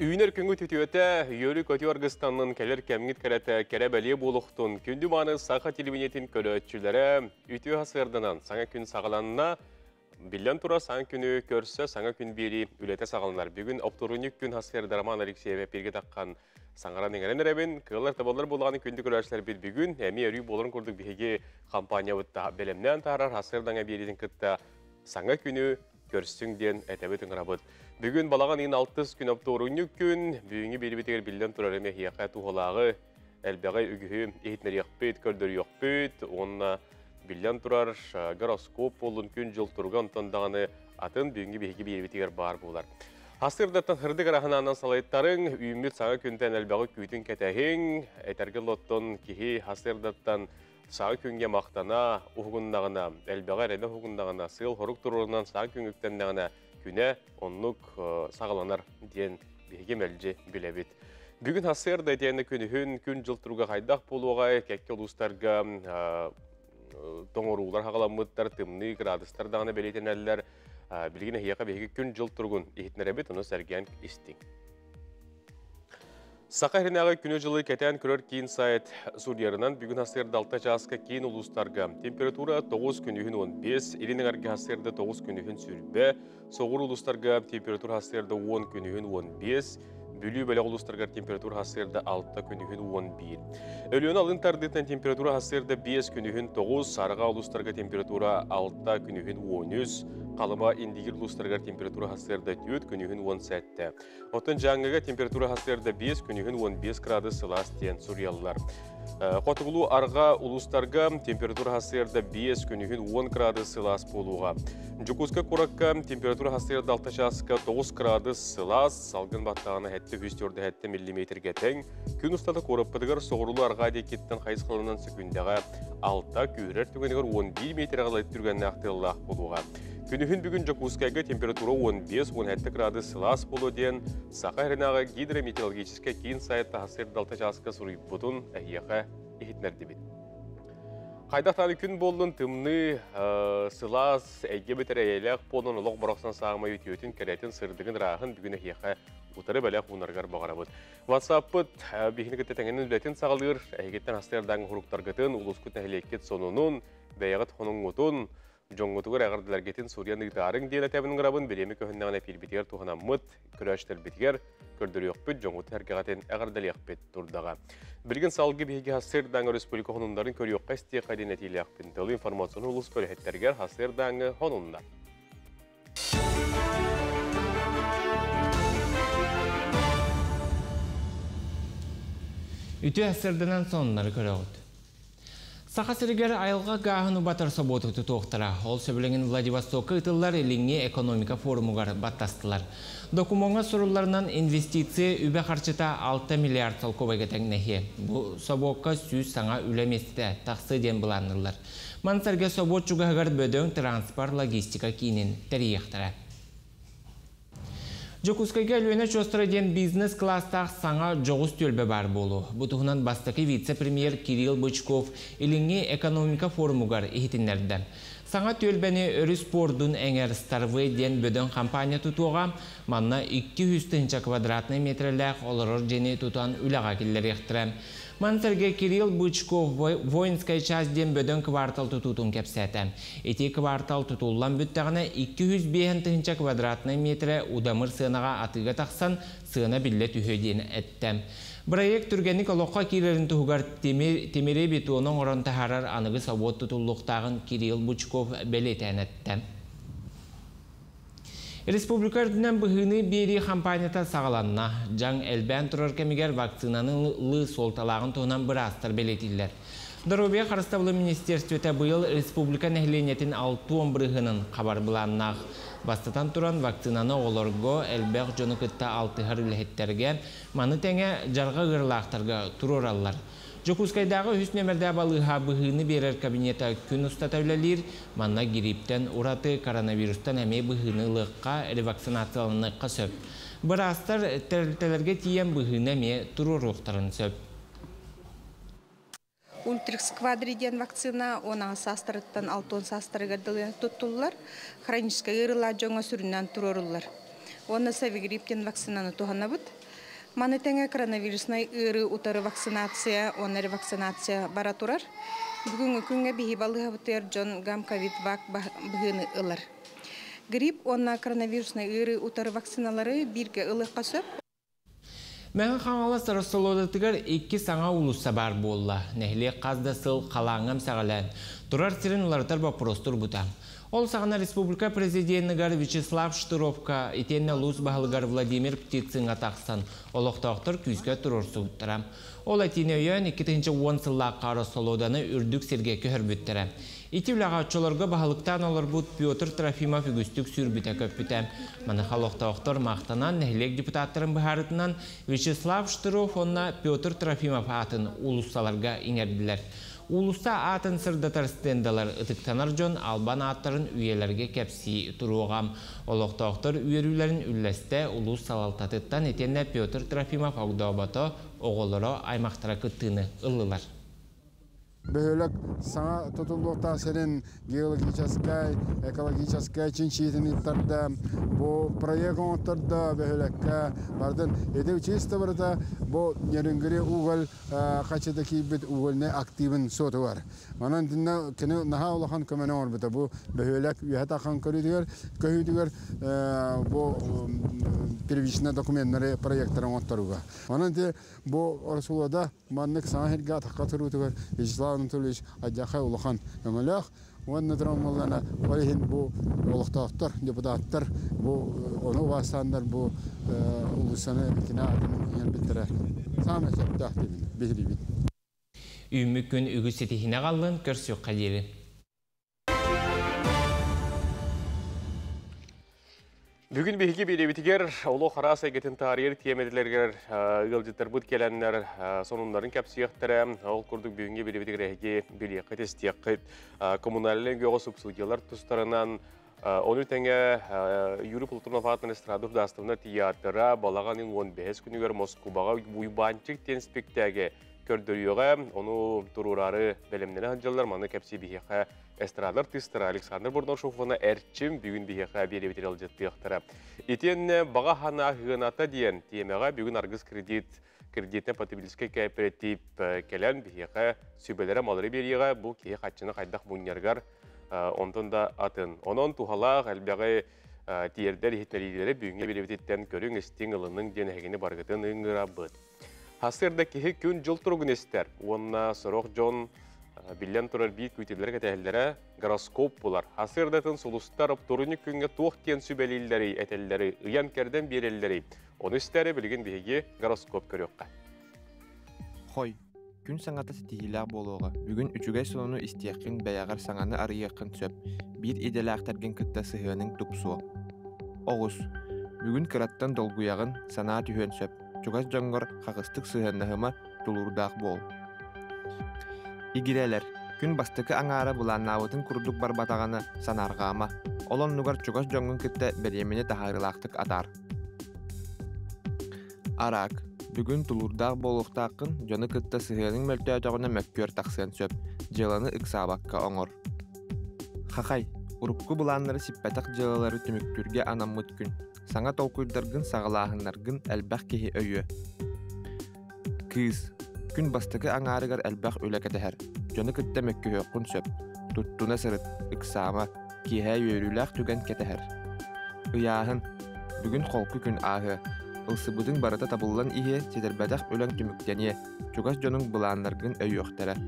Үйінер күнгі түтіөті үйері көті Аргыстанның кәлер кәміңіт кәрәті кәрәбәле болуқтың күнді маны сақа телевинетін көлі өтчілері үйті ғасырдынан саңа күн сағаланына білден тұра саңа күні көрсі саңа күн бері үлеті сағаланар. Бүгін опторуник күн ғасырды Роман Алексееве перге таққан саңаран еңерен әрәбін кығылар табалар болғаны күнді көрәшілер бір бүгін әмі әрі болырын көрдік бігі компания өтті бәлемнен тарар ғасырдаңа беретін күтті саңа күні көрсің ден әтәбі түңірабыд. Бүгін балаған ең 6 күн опторуник күн бүгінгі бері бетегер білден тұрар әме хияқа туғылағы әлбәғай үгігі ехетнер яқпет, көрдір яқпет, онына білден тұрар гороскоп болын күн жыл тұрған тандағаны атын бүгінгі бері бетегер бар болар. Асырдаттан хырды қарағынанан салайттарын үйімет саңа күнтен әлбәғі күйтін кәтәхең, әтәргі лоттон кеге асырдаттан саңа күнге мақтана, ұғындағына, әлбәғі әрәді ұғындағына, сыл хорық тұрғынан саңа күнгіктендағына күне онлық сағаланар ден беге мәлже біләбет. Бүгін асырда әтені күн жыл тұруға қайдақ болуға, кәкке ұлыстарға тоңырулар қағаламыттар, тымны градыстар дағына бәлейтен әлілер, білген әйеқа беге күн жыл тұрғын ехетнер әбет, оны сәрген істің. Сақа хренағы күні жылы кәтән көрер кейін сайт судьярынан бүгін асырды 6 жасқа кейін ұлыстарға. Температура 9 күнігін 15, елінің әрге асырды 9 күнігін сүрбе, соғыр ұлыстарға температура асырды 10 күнігін 15, бүлі бәлі ұлыстарға температура асырды 6 күнігін 11. Өліон алын тардытын температура асырды 5 күнігін 9, сарыға ұлыстарға температура 6 күнігін 13, қалыма индигер ұлыстарға температура асырды 4 күнігін 17. Отын жаңыға температура асырды 5 күнігін 15 градус сылас тен Сурьялылар. Қотығылу арға ұлыстарға температура асырды 5 күнігін 10 градус сылас болуға. Жүкузға құраққа температура асырды 6 жасқа 9 градус сылас, салғын баттағына әтті 104 миллиметрге тең. Күн ұстады қорыппыдығыр соғырылу арға декеттен қайыз қылынан сүкіндіға 6 күйрер түгінігір 11 метр ғалайт түргенне ақтылылақ болуға. Күнігін бүгін Жокускайға температура 15-17 градус сылас болу ден Сақа әрінағы гидрометеорологическа кейін сайытта асырды 6 жасқа сұрып бұтын әйеқа ехетнерді бет. Қайдақтаны күн болдың тымны сылас әйге бітір әйелек болын ұлық бұрақсан сағымай өтеуетін кәретін сырдығын рағын бүгін әйеқа ұтары бәләқ ұнарғар бағара бұд. WhatsApp-ыт бейхіні күтті тәңінің білетін сағалығыр әйгеттен астырдағы ғұрықтарғытын ұлыс күт әйлекет сонының бәйіғыт қонын ұтын жоңғытығыр әғардыларгетін Сурияны ғытарың дейін әтәбінің ғырабын беремі көхіндағына пелбетігер туғына мұт, күрәштер бетігер, көрдірі өқпет, жоңғыты әргеғатын әғардалы өқпет тұрдаға. Білген салғы бейге Хасырдаңы Республика хонындарын көрі өққа істе қайден әтейлі әқпен тылы информацияны ұлыс бөліхеттергер Хасырдаңы хонында. Үті Хасырдынан сонлары көрі өғыд. Сақа сірігер айылға ғағыны батыр соботықты тоқтыра. Ол сөбіліңін Владивостокы ұтылар еліңе экономика форумығар баттастылар. Докумонға сұруларынан инвестиция үбе қарчыта 6 миллиард сол көбайға тәңнәхе. Бұл собоққа сүз саңа үлеместі тақсы ден бұланылар. Мансарге собот жүгағығар бөдөң транспорт логистика кейінен тәрияқтыра. Жокускайга үліне чостыра ден бизнес-кластақ саңа жоғыз төлбе бар болу. Бұтығынан бастықы вице-премьер Кирилл Бычков еліңе экономика форумығар ехетінлерді. Саңа төлбәні өрі спордың әңер старвы ден бөдің компания тұтуға, манна 200 квадратный метрләқ олырыр жені тұтуан үліға келдер ектірі. Мансерге Кирилл Бычков воинскай часть ден бөдің квартал тұтуытын кәпсәті. Эти квартал тұтулан бүттіғіне 205 квадратный метрі удамыр сынаға атыға тақсан сына білі түйеден әтті. Проект түргенік олыққа керерін тұғығар темере бетуының орын тахарар анығы сабот тұтулықтағын Кирилл Бычков бәлетен әтті. Республикардынан бұғыны бері компанията сағаланна. Жаң әлбән тұрар кәмегер вакцинаның лы солталағын тұғынан бір астыр бәлетілдер. Дорубия Қарыстаблы министерстветі бұйыл республика нәхленетін 6-10 бұғының қабар бұланнақ. Бастатан тұран вакцинаны оларго әлбәқ жоны күтті 6-ғыр үліхеттерге, маны тәңе жарға ғырлақтарға тұрор алылар. Жокускайдағы үс нөмірді балыға бұғыны берер кабинета күн ұстата өлелер, манна гриптен ураты коронавирустан әме бұғыны лыққа ревакцинацияланыққа сөп. Бір астар тәрілтелерге тиен бұғыны әме тұрор ұқтарын сөп. Ультрикс квадриден вакцина, онан састырыттан алтон састырыға дылын тұттылар, хроническая ырыла жоңа сүрінен тұрорылар. Оны сәвигриптен вакцинаны туғана бұд. Манытеңе коронавирусной ыры утары вакцинация, оннары вакцинация бара турар. Бүгүнкү күнгө бихи балыга бутер жон гам ковид вак быгыны ылар. Грипп онна коронавирусной ыры утары вакциналары бирге ылыкка сөп. Мәңі қаңалы сарысылодатығар 2 саңа улуса бар болла. Нәхіле қазда сыл қалаңам сағалан. Тұрар сирен ұлартар бапростур бұта. Ол сағана республика президентігар Вячеслав Штыровка, етенне луз бағылығар Владимир Птицин атақсан. Олықтақтыр күйізге тұрорсы ұттырам. Ол әтіне өйен 2-10 сылла қары солоданы үрдік серге көхір бүттірі. Итивлағатшыларға бағылықтан олар бұд Петр Трофимов үгістік сүрбіті көппіті. Маны қалықтақтыр мақтанан нәхілек депутаттарын бұхарытынан Вячеслав Штыров онна Петр Трофимов атын улуссаларға иңерділер. Улуста атын сырдатар стендалар ытыктанар жон албан аттарын үйелерге кәпси тұруғам. Олықтақтыр үйерулерін үлләсті улус салалтатыттан етенне Петр Трофимов ауғдабаты оғылары аймақтыра күттіні ылылар. Бөөлөк саңа тутулуктан серин геологическай, экологическай чинчитиниттарда, бу проектонторда бөөлөккө бардын эде училище барда бу нерүнгүрү угол качыдагы бит уголне активин соту бар. Анан динне кene наха улахан көмөнө орбута бу бөөлөк уята хан көрүдүгөр бу первичный документтары проекттарын отторуга. Анан де бу Орсулада маннык саңа херге такатыруудугөр Вячеслав Анатольевич Аджахай улахан өңөлөк. Онна драмалана барыхин бу олуктактар, депутаттар бу ону бастандар бу улусаны кина адын битере. Саме сөптахтын бихрибит. Үймүккүн үгүсетихине қалын көрсөк қадері. Бүгін бейгі бейдебітігер олу қара сайгетін тарихи темеділергер ғылжеттер бұд келенлер сонындарын кәпсияқтары ол күрдік бүгінге бейдебітігер әйге белеқі тестияқы коммуналілен гөғі субсидиялар тұстарынан оны тәңе Юрий Платонов атын эстрадов дастывына театры балаған 15 күнігер Москваға бұйбанчық тен спектаге көрдіріуға, оны тұрурары бәлемнені ғанжалар, маны кәпсі бейеқі эстрадалар тыстыры Александр Бурношовына әрчім бүгін бейеқі беребетер алжетті яқтыры. Етен баға хана ғыната дейін темеға бүгін арғыз кредитіне потебіліске кооператив кәлін бейеқі сөбелері малыры береға бұл кей қатшыны қайдақ бұннергар онтын да атын. Онын туғалақ әлбәғі тиердер ехетнелерді бүгінге беребететтен көрің істен ұлының денегені барғытын ұңыра бұд. Хасырда кеһи күн жыл тұрғын естер. Онна сұрық жон білен тұрар бейт көйтелері кәтәлері гороскоп болар. Хасырдатын сұлыстар тұрыны күнге тоқтен сүбәлелері, әтелері, ұян кәрден берелері. Оны істері білген бейге гороскоп көріққа. Хой, күн саңаты стихилақ болуға. Бүгін үчігай соны істияқын бәяғар саңаны арыяқын сөп. Bir иделі ақтарген күтті сығының тұпсуы. Оғыз, бүгін қыраттан долгуяғын сана түйен сөп. Чугас жоңгор қағыстық сыһыннahıma тулурдақ бол. Игирелер, күн бастықы аңары бұланнауытын күрдік барбатағаны санарғама. Олон нугар чугас жоңгын кітті беремені тахарылақтық атар. Арак, бүгін тулурдақ болуқтақын жоны кітті сыһының мөлтөтоғына mökkөр тақсын сөп, жыланы ықсабаққа оңор. Хақай, урукку бұланнары сиппатақ жылалары түміктүрге анаммыт күн. Саңа толкуйдаргын сағалағынларгын әлбәқ кеһи өйі. Кыз, күн бастықы аңарығар әлбәқ өләкәтәһәр. Жоны кітті mökkө өққын сөп. Туттуна сырыт, ықсама, кеһә өйрүләқ түгән кәтәһәр. Ыяһын, бүгін қолқы күн ағы. Ылсыбыдың барыта табылан ihe сетербәдәқ өләң түміктәне. Чугас жоның бұланларгын өй өқтәрі.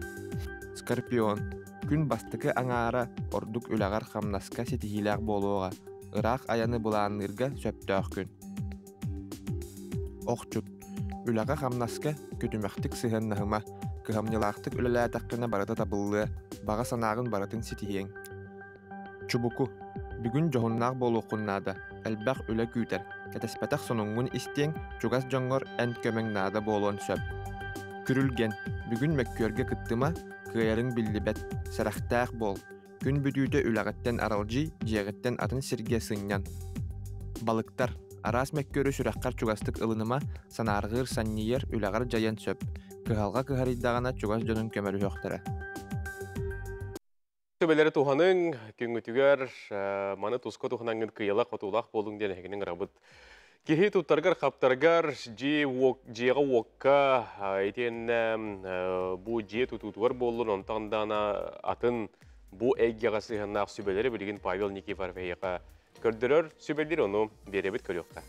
Скорпион, күн бастықы аңара ордук өләғар қамнаска сетихиләқ болуға. Irak ayanı bulanırga söptök gün. Oqçut, ülağa xamnaska kötüməktik sığınnahıma, kıhamnılaqtık üleləətəqqina barada tabıllı, bağa sanağın baratın sitiyen. Çubuku, bugün johunnaq boluqunnaada, elbaq üle güter, kətəspətaq sonungun isteyen, çugas jongor ən köməngnaada bolon söp. Kürülgen, bugün mökkörge kıttıma, kıyarın billibət, sərəxtaq bol. Күн бүтүйті үләғіттен аралжи, жеғіттен атын сірге сыңнан. Балықтар, арас мәккөрі сүрәққар чугастық ылыныма санарғыр санниер үләғар жайан сөп. Кыхалға кыхариддағана чугас жонын көмәрі жоқтары. Төбелері туғаның, күн өтігер, маны тұсқы туғанаңын кыйылақ отулақ болың ден әгінің рабыт Кихи туттаргар хаптаргар жиға уокка етен бұ жие тутутугар болын онтандана атын бұ әйгеға сыйғаннақ сүбелері білген Павел Никифоров әйеға көрдірер сүбелдер оны беребет көріққа.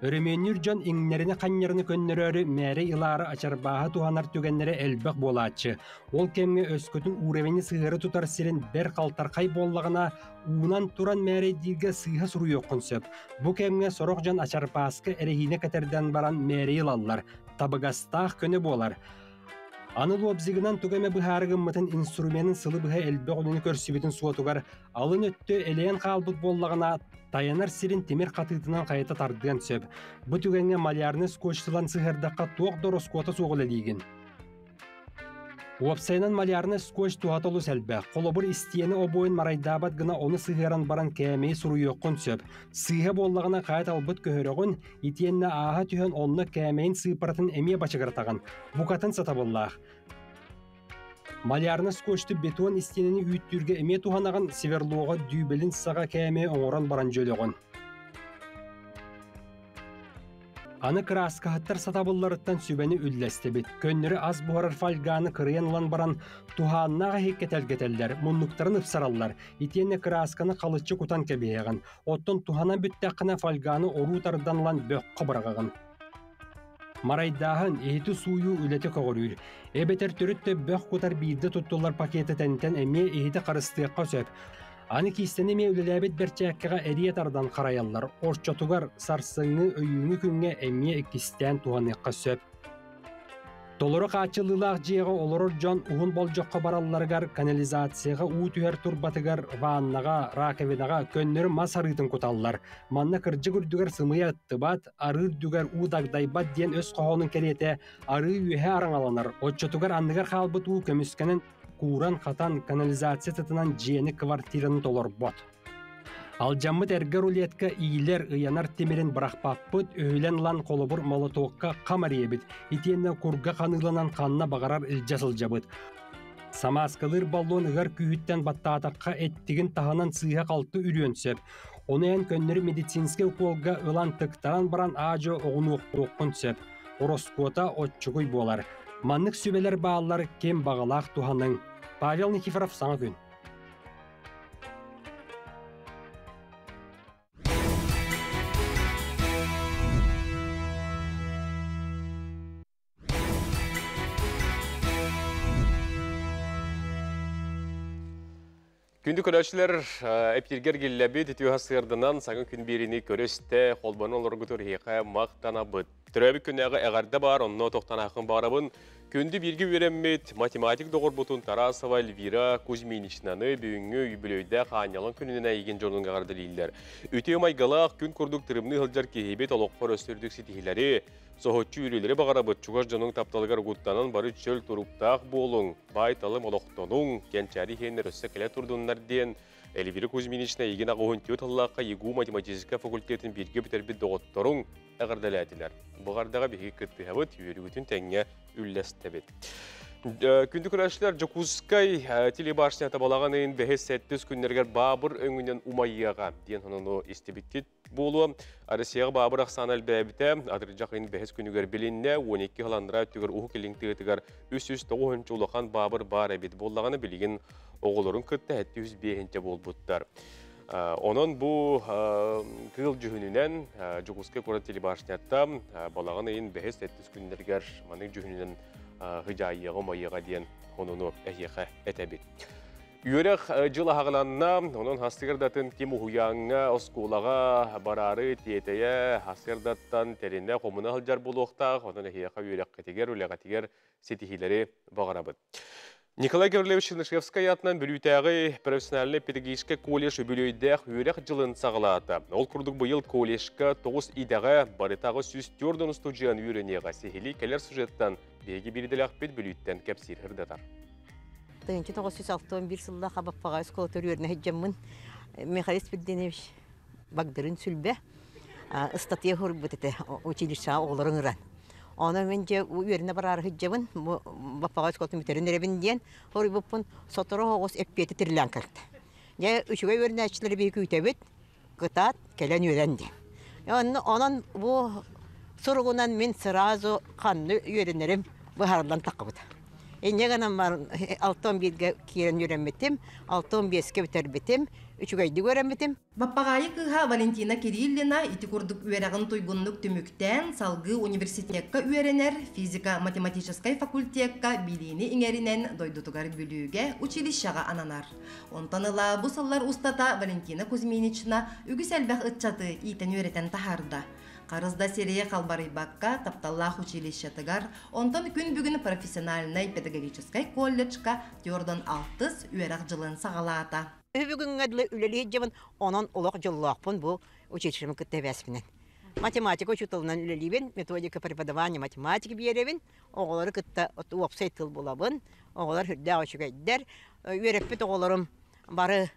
Өрөмөннүр жон иңнерини қаннерini көннөрөрү мэри илары ачарбаха туханар түгеннери элбек болаачы. Ол кемге өскөтүн уревени сыгыры тутар сирин бер калтаркай боллагына уунан туран мэри дилге сыйха суруй окунсөп. Бу кемге сорок жон ачарбааскы эрехине кетерден баран мэри илаллар. Табыгастаах көнө болар. Аны лобзигынан түгеме быхарыгыммытын инструментин сылы быха элбек олуну көрсүбүтүн суотугар алын өттө элеен калбыт боллагына таянар сирин темир катыытынан кайта тардыган сөп. Бу түгенге малярны скотчтылан сыгырдакка туок дорос кота сугула лигин. Уапсайнан малярны скотч туатолу сәлбе. Колобур истиени обойын марайдабат гына оны сыгыран баран кәмей суруйоккун сөп. Сыйга боллагына кайт албыт көһөрөгүн итиенне ааха түһөн онны кәмейин сыйпаратын эмие бачыгыртаган. Букатын сатабыллах. Малярны скотчты бетон истиенини үйттүрге эме туханаган северлуога дүйбелин сага кәме оңоран баран жөлөгөн. Аны краска хаттар сатабылларыттан сүбени үллестебит. Көннөрү аз буharар фальганы кырыянлан баран тухааннага хеккетелгетеллер, муннуктарын ыпсараллар. Итиенне красканы калыччы кутан кебеяган. Оттон тухана бүттәккына фальганы орутарданлан бөккө барагаган. Марайдағын ehti suyu үлеті көғырыр. Эбетер түрітті бөқ құтар бейді тұттылар пакеті тәнтен әме ehti қарыстыққа сөп. Аны кейстені ме үлеләбет бәрчәккіға әриет ардан қараялар. Орчатугар сарсыңы өйіңі күнге әме екістен туғаныққа сөп. Толору қачылылақ жеға олорор жон уғын бол жоққа баралларғар канализацияға уутүхер турбатыгар ваннаға, раковинаға көннері мас арытын куталлар. Манна кыржы күрдүгер сымыя ыттыбат, арыр дүгер удагдайбат ден өз қоғының керете ары үйе араңаланар. Отчотугар анныгар қалбыт уу көміскенен куран қатан канализация тытынан жиені квартираны толор бот. Ал жаммыт әргер улетка ийлер ыянар темерин брахпаппыт өйлен лан колобур молотокка камариебит. Итиенне курга каныланан канна багарар илжасыл жабыт. Самаскалыр баллон ыгар күйіттен баттаатакка эттигин таханан сыйха қалты үрүөнсөп. Оны эн көннөрү медицинский уколга ылан тыктаран баран ажо оғынуқпуқпын сөп. Ороскота отчугуй болар. Маннык сүбелер баалар кем бағалақ туханың. Павел Никифоров, саңа күн. Күнді көрәшілер әптергер келләбі тетеуға сығырдынан саңын күн беріні көресті қолбаны оларғытыр еқа мақтана бұд. Түрәбі күнәғы әғарда бар, онына тоқтан ақын барабын. Күнді бірге өреммет математик доғыр бұтын Тарасова Эльвира Кузьминичнаны бүгінгі үйбілөйді қанялын күнінен әйген жорның ағарды лейлер. Өте майғалақ күн күрдік тұрымны ғылжар кейбет олықпар өстірдік сетихилері. Соғытчы үрелері бағара бұтчуғаш жоның тапталығар ғуттанын бары чөл тұруптақ болың. Байталым олықтоның, кенчәрі хейнер өсі кәлі тұрдыңдар ден. Эльвира Кузьминична еген ағуын тет аллаққа егу математизика факультетін бірге бітербі доғыттырың әғардаләділер. Бұғардаға беге күтті әвіт үйерігітін тәңе үлләстәбет. Күнді күрәшілер Жокускай телебашына табалағанын бәхес сәттіз күннергер бабыр өңінен умайяға ден ғануны істебеттет болу. Арысияғы бабыр ақсан әлбәбіті адыржақын бәхес күнігер білінне 12 ғаландыра өттігер ұғы келіңті өтігер үс-үс-тоғын жолақан бабыр бар әбет болағаны білген оғылырын күтті әтті 105-те бол бұттар. Onun bu kıl cühününen Jokускай Kora telebашнятта балағанын бәхес сәттіз күннергер маның cühününen hıcayığı mayıға дейін онуну әйеқі әтәбет. Үйерек жылы ағыланна, оның хастығырдатын кем ұғыяңа осколаға барары тиетея хастығырдаттан тәріне қомына ғылжар болуқтақ, оның әйеқі үйерек кәтегер, өлі кәтегер сетихилері бағарабыд. Николай Гаврилович Чернышевский атынан бүлүйтәғі профессиональный педагогический колледж бүлүйдәқ үйрек жылын сағылаты. Ол күрдік бұйыл колледжка 9 идәғі барытағы сүстөрдің студиян үйренеға сехили кәлер сюжеттан беге берділәқ бет бүлүйттен кәпсир хырдатар. 1961 жылда қабаппаға сколатор үйеріне хеджамын Михаил Спирденович Багдырын сүлбе ыстатия хұрып бұтеті училища оғылырың ұран. Ona önce uyarına barar hıccavın, bapağız koltuğun biterin erebinden, orayı bupun sotoru hoğuz epiyeti tirilen kalktı. Ya üçüge uyarına açıları bir kütebet, gıtat, kelen öğrendi. Onun bu sorgunan min sırası kanlı öğrenirim bu harlan takıbıda. Ne kadar var 6-11'ge kiren öğrenmedim, 6-15'ge biterbetim, 3'e öğrenmedim. Bappagayı kıha Valentina Kirillina iti kurduk üeragın tuygunluk tümükten salgı üniversitetka üerener, fizika matematическай fakultetka bilini ingerinen doydutugar bülüge училищага ananar. Ontanıla bu sallar ustata Valentina Kuzminichna ügüselbэх ıtçatı iten öğreten taharda. Qarızda seriye kalbarıybakka taptallah училищетыгар, ondan gün bugün profesyonalnay pedagogическай колледжка Jordan Altıs üerag жылын sağalata. Bugün adlı üleli cevin onun olak jolloqpun bu училищемин кытты Математика учутылынан ülelibin, методика преподавания математики биеребин, оғолары кытта веб-сайт тыл булабын, оғолар хүрдә очугайдар, үйреппет оғоларым бары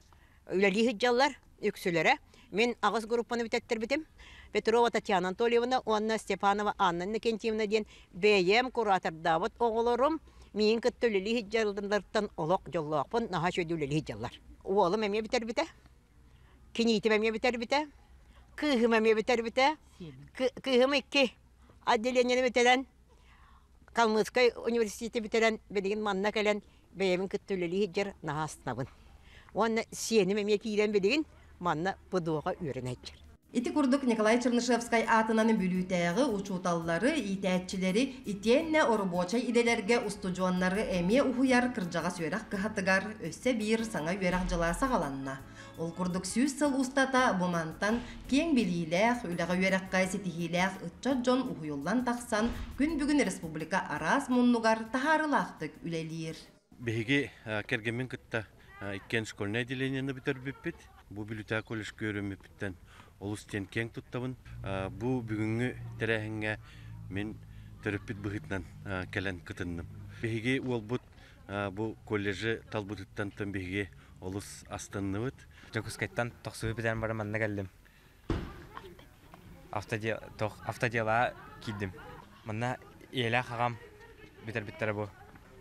üleli hıccalar, yüksülere. Мен ағыз группаны бітеттербітім. Петрова Татьяна Анатольевна, Анна Степанова, Анна Никентьевна ден бейем куратордабыт оғоларым, мен кытты üleli hıccalarдан олақ жоллақпын, наға шөйді üleli hıccalar. Oğlum emye biter bite. Kiniyitim emye biter bite. Kıhım emye biter bite. Kıhım 2. Adliyenyeni biteren. Kalmıskay Üniversitesi biteren. Bedigin manna kelen. Beyemin kıttüleli hiccer naha sınavın. Onunla siyenim emye kiyilen bedigin. Manna buduğa öğrenecek. İti kurduk Nikolay Çernyshevskay atınanın bülüteği, uçutalları, itəətçileri, itiyenne oruboçay ilelerge ustucuanları emye uhuyar kırcağa söyrak kıhatıgar, össe bir sana yörak jıla sağalanna. Ol kurduk 100 yıl ustata bu mantan keng biliylek, üleğe yörakkay setihilek, ıtça jon uhuyullan taksan, gün bugün Respublika aras munnugar taharılaqtık ülelir. Behigi kergemin kıtta ikken şkolna edilenini bitirbipit, bu bülüteği kolej görümüpitten. Olustien keng tuttabın, bu bugünkü terehenge men törüpüt bıhıtnan kelen kıtındım. Behigi olbut bu koleji talbututtan tüm behigi olus astanlıvıt. Jokuskayttan toqsuğu biten barım anna geldim. Автодела кидdim. Manna iyela xağam biter bu.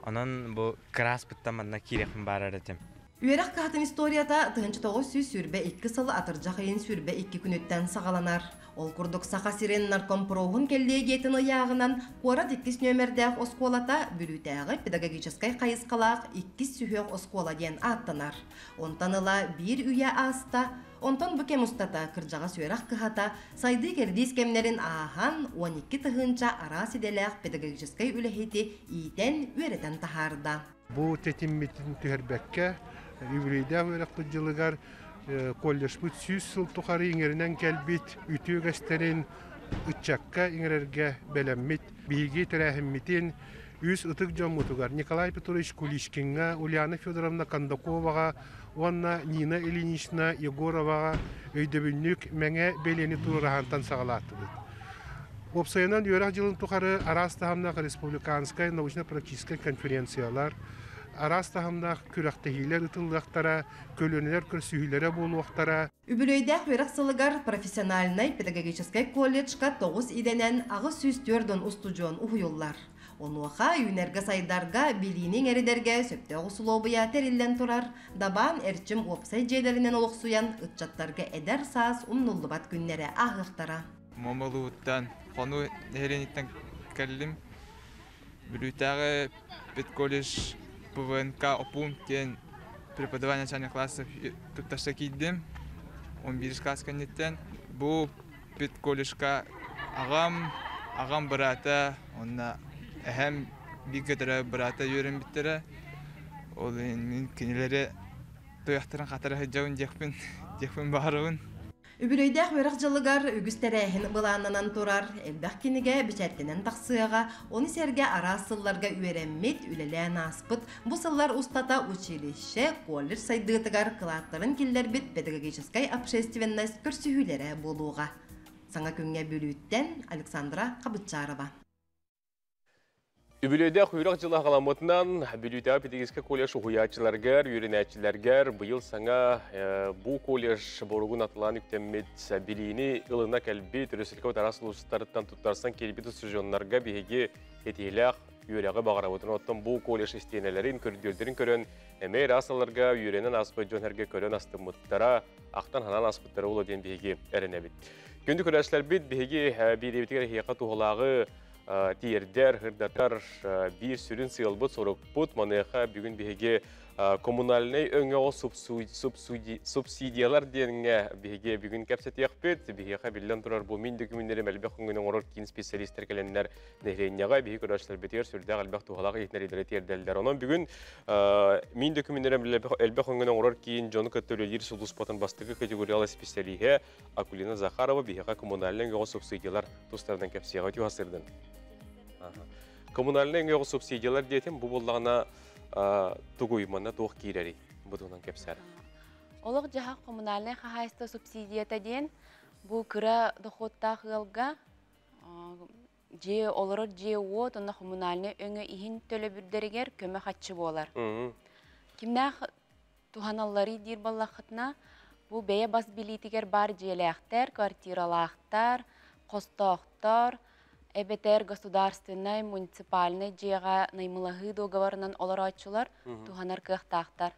Onun bu kras bıttan manna kireqim barar etem. Üyerak kahtın istoriyata tığınçı toğuz süz sürbe 2 salı atırcaq eyin sürbe 2 günütten sağalanar. Ol kurduk saqa siren narkom proğun kelliye getin ayağынан kuara 2 nömerdağ oskolata bülüteği pedagogическай qayısqalaq 2 sühöq oskola den attanar. Ontanıla bir üye asta, ontan bu kem ustata kırcağa söyrak kıhata saydı kerdiz kemlerin ahan 12 tığınça aras edeleğ pedagogическай üleheti iten üereten taharda. Bu tetimmetin tüherbekke Üvreyde öğretmen yılıgar kolej bu 100 yıl tukarı ingerinden gelbit ütü gösterin uçakka ingererge belemit bilgi terahimmitin 100 ıtık jomutugar Nikolay Petrovich Kulishkinga, Ulyana Fedorovna Kandakova'ga, Anna Nina Ilinishna Yegorova'ga öydebünlük menge beleni tururahantan sağlattı. Opsayanan öğretmen yılın tukarı Arastahamnak Respublikanskaya naучно-практический konferensiyalar Arastahamda kürektehiler ıtıldaqtara, kölönler kürsühülere boluqtara. Übülöydəq veraq sılıgar profesyonalnay pedagogическай колледжка 9 idenen ağı süstürdün ustucuğun uhuyullar. Onuaqa yünerge saydarga bilinin eriderge söpte oğusulobuya terillen turar, daban erçim opsay jeylerinden oluqsuyan ıtçatlarga eder saz umnullubat günlere ahıqtara. Momoluuttan, konu herenitten kellim. Bülüteği pet-колледж ПВНК ОПУН кен преподавание начальных классов тутташта киддим. 11 класс кенеттен. Бу пет-колледжка агам брата, онна эһем бигетре брата йөрем биттере. Ол мен кинелере тояқтырын қатары жауын жекпен баруын. Übülöydəq veraq jılıgar ügüsterehin bılanınan turar, elbaq kinige biçertinen taqsıyaga, onu serge arasıllarga üeremmit, üleleğen aspıt, bu sıllar ustata училище, колледж saydıtıgar kılatların killerbit pedagogическай общественность kürsühülere boluğa. Sana künge bülütten Aleksandra Kabıtçarova. Übülöydəq uyruq жылы ғаламытынан Bülüteği pedagogическай колледж ұғыячыларгар, үйренәчілергар бұйыл саңа бұл колледж боруғын атылан үктеммет біліні ылына кәлбет өресілкі тарасыл ұстарыттан тұттарсан келбет ұсыржонларға бейге етейләқ үйрәғі бағаравытын оттан бұл колледж істенелерін көрдердерін көрін әмей расыларға үйренен аспы жон әрге көрін астымыттара ақтан ханан аспыттары олы ден бейге әрінәбет. Күндү көрәшләр бит биһиги биребитер хияка туһлагы тиердер, хырдатар бир сүрүн сыйлбыт сорокпут маныха бүгүн биһиги коммунальный өңө субсидиялар дегенге биһиги бүгүн кепсетиякпит биһига билен турар бу мин документтери әлбәт күнгөнең орор кин специалисттер келеннәр нехренняга биһи көрәшләр битер сүрдә әлбәт туһлагы итнәридәре тиерделәр. Онан бүгүн мин документтери әлбәт күнгөнең орор кин жон көтөлөр сулус потан бастыгы категориялы специалиге Акулина Захарова биһига коммунальный өңө субсидиялар тустардан кепсияга тюасырдын. Коммунальный өңө субсидиялар диетем бу буллагына тугуймана туох кирери бутунан кепсер. Олог жаха коммунальный хахайста субсидията ден бу кыра доходта хылга же олорор же вот онна коммунальный өңө ихин төлөбүрдеригер көмө хатчы болар. Кимнах туханаллары дир баллахытна бу бeye бас билитигер бар желектер, квартиралахтар, костохтор, эбетер государственный, муниципальный жега наймылахы договорынан оларачулар туханар кыхтахтар.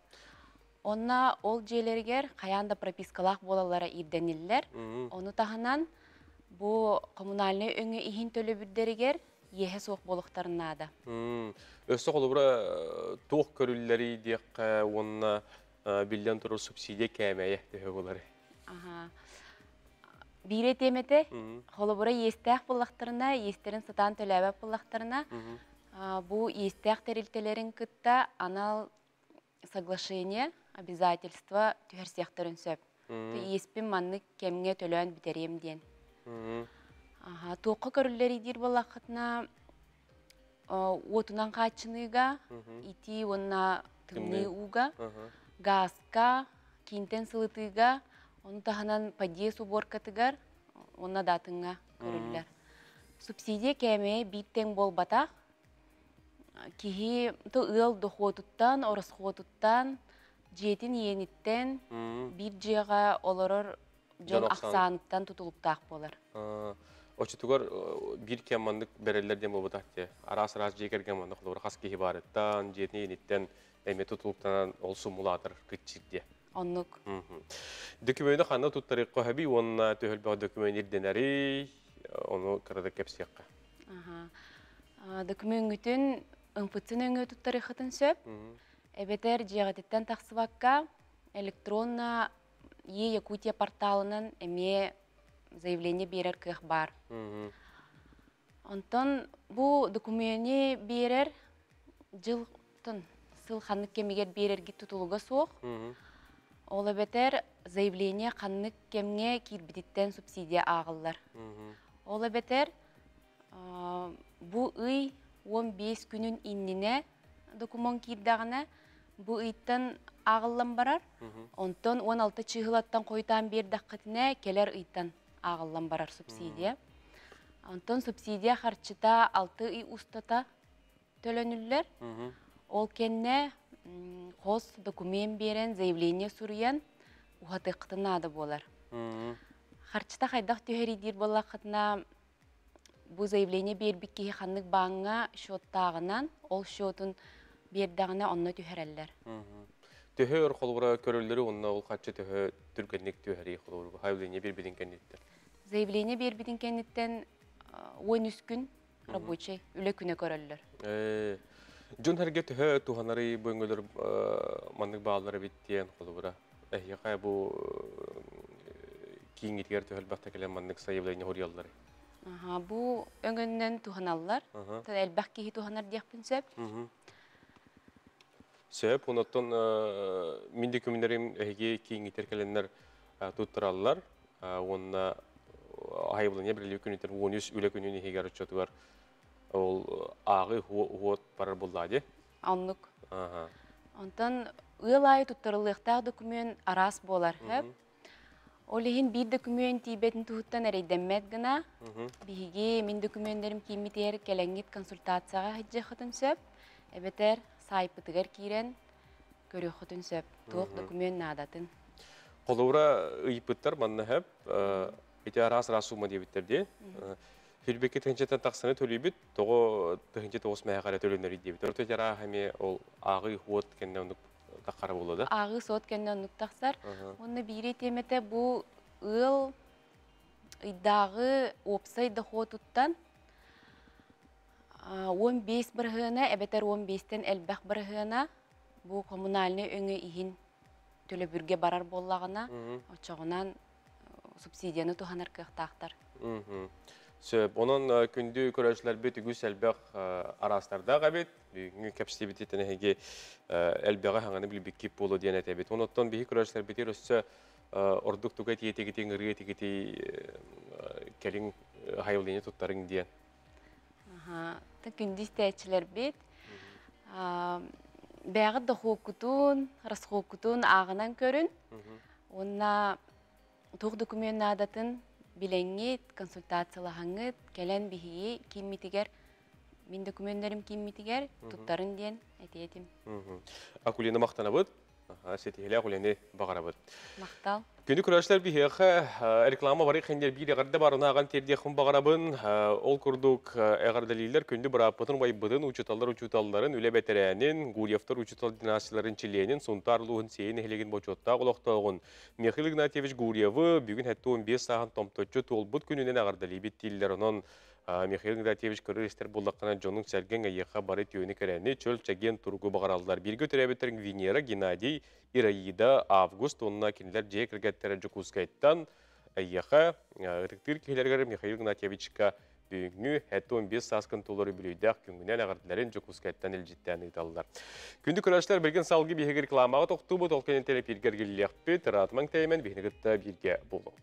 Онна ол желергер каянда пропискалах болалара ирдениллер. Оны таханан бу коммунальный өңө ихин төлөбүрдеригер ехе соқ болуктарынада. Өссө колубура туох көрүллери диек онна билден туру субсидия кәмәйе төһөгөләре. Бире темете холобура естәк буллактарына, естерин сатан төләбә буллактарына бу естәк терилтелерин кытта анал соглашение, обязательства төһәрсәхтәрен сөп. Еспин манны кемгә төлән битерем дигән. Тоқы көрүлләре дир буллакытна отунан качыныга, ити онна тымны уга, газка, кинтен сылытыга, оны таханан подъезд уборкатыгар, онна датынга көрүлләр. Субсидия кәме биттен болбата, кихи то ыл доходуттан, оросходуттан, жетин ениттен, бир жега олорор жон аксаныттан тутулуптак болар. Очутугар бир кеммандык берелер дем болбата те. Арас-арас жегерген мандык олор хас кихи барыттан, жетин ениттен, эме тутулуптан ол сумуладыр кытчирде. Оннук. Документы ханна туттарыкка хаби, онна төһөлбө документ ирденери, оны кырда кепсиякка. Документүн ымпытсын өңө туттарыхытын сөп. Эбетер жегатеттен таксыбакка электронна Якутия порталынан эме заявление берер кых бар. Онтон бу документи берер жылтын сыл ханнык кемигер берерги тутулуга соқ. Ол эбетер заявление ханнык кемге кирбититтен субсидия агыллар. Ол эбетер бу ый 15 күнүн иннине документ кирдагына бу ыйттан агыллан барар. Онтон 16 чыгылаттан койтан бер даккатына келер ыйттан агыллан барар субсидия. Онтон субсидия харчыта 6 ый устата төлөнүллер. Ол кенне хос документ берен, заявление сурыян ухатыктына да болар. Харчыта хайдак төһери дир балакытына бу заявление бербик ки ханнык баңга счеттагынан, ол счетун бердагына онно төһөрәлләр. Төһөр холбура көрөлләре онна ул качы төһө түркәнлек төһәри холбура заявление бербидин кеннеттен. Заявление бербидин кеннеттен 13 күн рабочий үле күнә көрөлләр. Жон хәргә төһө туханары бөңгөлөр маннык баалары биттен холбура. Яка бу киңитгәр төһөлбәктә келән маннык заявление хорьяллары. Бу өңгөннән туханаллар. Әлбәк ки туханар диякпин сөп. Сөп, онотон мин документлерим эге киңитер келеннәр туттыраллар. Онна айбылыне бирли күнүтер 13 үле күнүн хегәр чотугар. Ол агы хот барар булды. Анлык. Онтон ылай туттырылыкта документ арас болар. Олихин бир документ тибетин туттан эрейдеммет гына. Биге мин документлерим кимитер келеңгит консультацияга хиҗҗехтен сөп. Эбетер сайпытыгар кирен көрөхтен сөп. Тук документ надатын. Колура ыйпыттар манна хеп. Ите арас сума дебиттерди. Хилбекке тенчетен таксаны төлөйбүт, того тенчете осмая кара төлөнөр дебит. Орто жара хами ол агы хот кеннен такара болду. Агы сот кеннен таксар. Оны бири темете бу ыл ыйдағы опсай дохотуттан 15 бірғына, әбетер 15-тен әлбәқ бірғына бұл коммунальный өңі иін төлі бүрге барар боллағына, очағынан субсидияны туғанар кықтақтар. Onun күнді көрәшілер бет үгіз әлбәқ арастарда ғабет, үңі кәпсті бететіне әге әлбәға хаңаны білі беккеп болу дейін әтәбет. Оныттан бейі көрәшілер бетер өсі ордық тұға тиетегетен ұрығы тегетей кәлің хайылдені тұттарың дейін. Күнді істәйтшілер бет, бәғі дұқу күтін, рысқу күтін ағынан көрін, онына тұқ документ адатын Bilenget, konsultasyalahangıt, kelen bihiyi kimmitiger, min dokumentlerim kimmitiger, tuttarın diyen etiyetim. Akulini maqtanabıd, setihili akulini bağarabıd. Maqtal. Күнді күрәшілер бейхі реклама бары қендер бейді ғарды барына аған тердеқін бағарабын, ол күрдік әғардалилер күнді бұраппытын байбыдын учуталларын үлі бәтірәнін, Гурьевтар учутал династияларын чиленін, сұнтарлығын сейін әхелеген бочотта құлақтағын. Михаил Игнатьевич Гурьевы бүгін әтті 15 сағын томточы толбыт күнінен әғардали беттейлер. Онын Михаил Игнатьевич көрір істер болдаққана жоның сәрген әйеқа бары түйіні кәрәні чөл чәген тұрғы бағаралдар. Біргі түрәбеттерін Венера, Геннадий, Ираида, Август, онына кенілер жек ргеттері жүкускайттан әйеқа ғытықтыр кейлергер Михаил Игнатьевичка бүгінгі әтті 15 сасқын толары білуйдақ күнгінен ағардыларын жүкускайттан әлжеттен ұйталылар. Күнді күрәшілер білген салғы бейгі рекламаға тоқты бұд олқенен телепергергелілек бет, ратыман тәймен бейгінігітті бірге болу.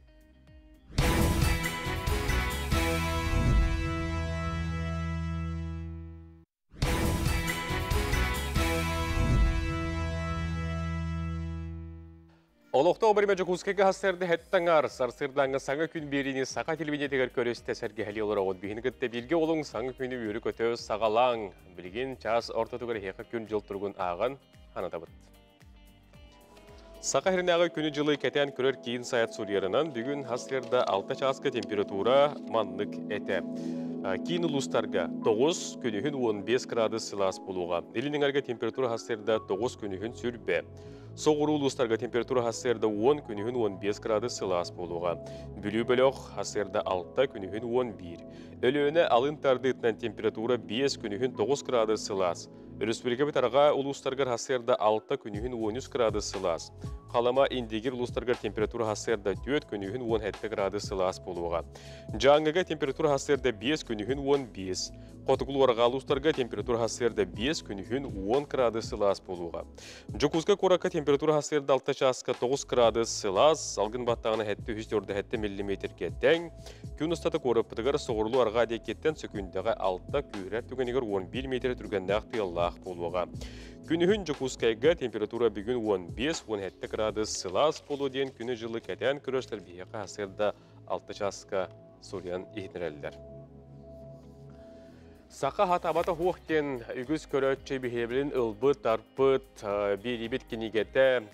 Олықта обырме жүкускеге хастарды әттіңар, сарсырдаңы саңы күн беріне сақа телевидетегер көресті сәрге әлі олар оғыд. Бейінігітті білге олың саңы күні өрі көтөз сағалаң. Білген час орта түгір еқі күн жыл тұрғын ағын анада бұд. Сақа хернағы күні жылы кәтен көрер кейін саят сурьерынан бүгін хастырда 6 часқа температура манлық әті. Кейін ұлыстарға 9 күнігін 15 градус сылас болуға. Елініңерге температура хастырда 9 күнігін сүрбе. Соғыру ұлыстарға температура хасырда 10 күнігін 15 градус сылас болуға. Бүлі бөліқ хасырда 6 күнігін 11. Өліөні алын тардытынан температура 5 күнігін 9 градус сылас. Республика бітарға ұлыстарға хасырда 6 күнігін 13 градус сылас. Қалама индегер ұлыстарға температура хасырда 4 күнігін 17 градус сылас болуға. Жаңғыға температура хасырда 5 күнігін 15. Қотықыл орға ұлыстарға температура хасырда 5 күнігін 10 градус сылас болуға. Жүкузға қораққа температура хасырда 6 часқа 9 градус сылас, алғын баттағына әтті 3-4 мм кеттен, күн ұстаты қорып бұтығыр соғырлы арға декеттен сөкіндіға 6 күйрәр түгенегер 11 метр түргеннақ тыяллақ болуға. Күнігін жүкузқайға температура бүгін 15-17 градус сылас болу ден күні жылы кәтен күрөштер бейеқі хасырда 6 часқа суриян ехінерелдер. Сақа хатабата хуқтен үгіз көрөтчі бейхебілін ұлбыт, арпыт, бейребет кенегеті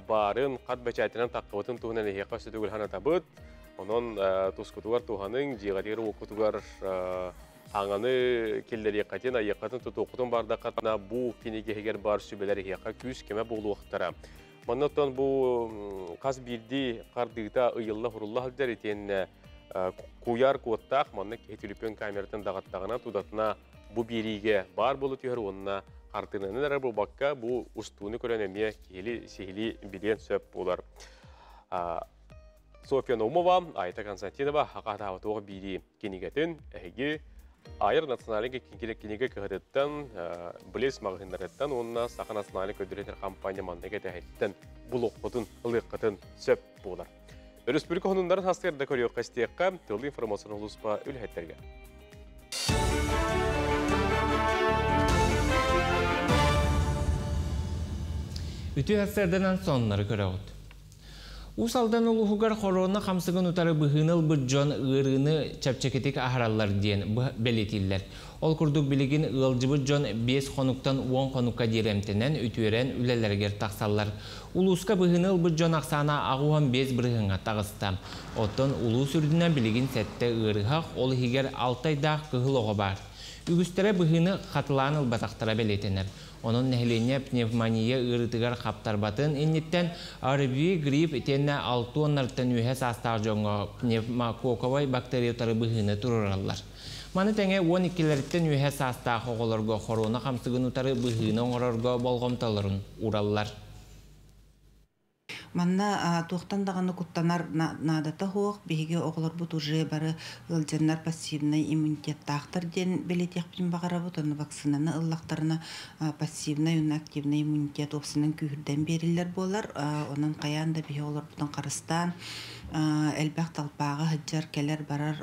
барын қат бәчәтінен таққыбытын туғынан ехеқа сөтігіл ханатабыт. Onun tuzkutugar tuğanın, ciğaderi okutugar ağanı kelleri yakaten, ayakatın tutukutun barda katına bu kinege heger bar sübeleri yaka küs keme bolu vaxtara. Manattan bu qaz bildi qardıqda ıyılla hurullah der eten kuyar kottaq manna ketülüpön kameratan dağattağına tudatına bu birige bar bolu tüher onuna qartınanı bu bakka bu ustunu körönemiye keli sihili bilen söp bolar. София Наумова, Айта Константинова, Хақата Аватуға бейді кенегетін әйге айыр националығы кенеге көгеттен білес мағындареттен онына сақа националығы көдіретер компания мандагет әйттен бұл оқытын, ұлыққытын сөп болар. Республика ғынындарын хастырда көрі өқістеққа түрлі информацияны ұлыспа үлхеттерге. Үті хастырдынан сонлары көрі өт. Усалдан улухугар хорона хамсыгын утары быхыныл бұрджон ырыны чапчакетек ахаралар дейін белетиллер. Ол күрдік білігін ылжыбы жон 5 қонуктан 10 қонукка деремтенен үтуерен үлелергер тақсаллар. Улуска быхыныл бұрджон ақсана ағуан 5 бірғынға тағыста. Оттон улу сүрдінен білігін сәтті ырыхақ ол хигер 6 айдақ кығыл оғы бар. Үгістері бұхыны қатылан ылбатақтара белетенер. Onun nehlenye pnevmoniya ırıtıgar kaptarbатын ennetten arbi grip etenne 6 onlardan ühe sastağ jonga pneumokokovay bakteriyotarı bıhını tururallar. Manı tenge 12'lerden ühe sastağ oğularga korona kamsıgın utarı bıhını oğurarga bolgomtaların urallar. Манна туохтандаганы куттанар надата хоох биһиге оголор бут уже бары ылжаннар пассивный иммунитеттахтар ден белетиякпин багарабыт аны вакцинаны ыллактарына пассивный уна активный иммунитет опсунун күйүрден берилер болар онун каянда биһи олор бутун карыстан элбак талпагы хыджар келер барар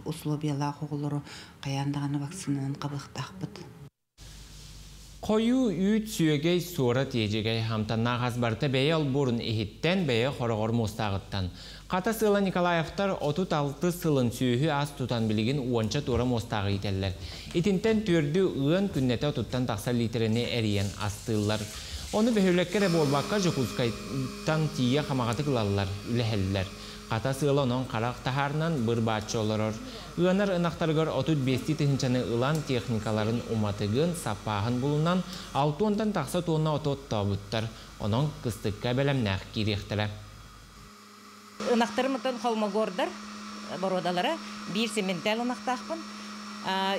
условиялах оголору каяндаганы вакцинанын кабыктахпыт. Koyu üç süyegey surat yecegey hamtanna gazbarta bey alborun ehitten bey horogor mostağıttan. Kata sıla Nikolayevtar 36 sılın süyühü az tutan bilgin uança tora mostağı iteller. İtinten türdü ığın künnete tuttan taksa litrerini eriyen astığıllar. Onu behürlekkere bolbakka jokuzkaytan tiye hamağatı kılallar, üleheller. Kata sıla onun karak taharnan bir bahçı olurur. Iğanar ınaktargar 35 tihınçanı ılan teknikaların umatıgın sapağın bulunan 6 ondan taksa tonna otot tabuttar. Onun kıstıkka belemnaq kiriktere. Inaktarımıdan holmagordur borodalara bir sementel ınaktaqpın.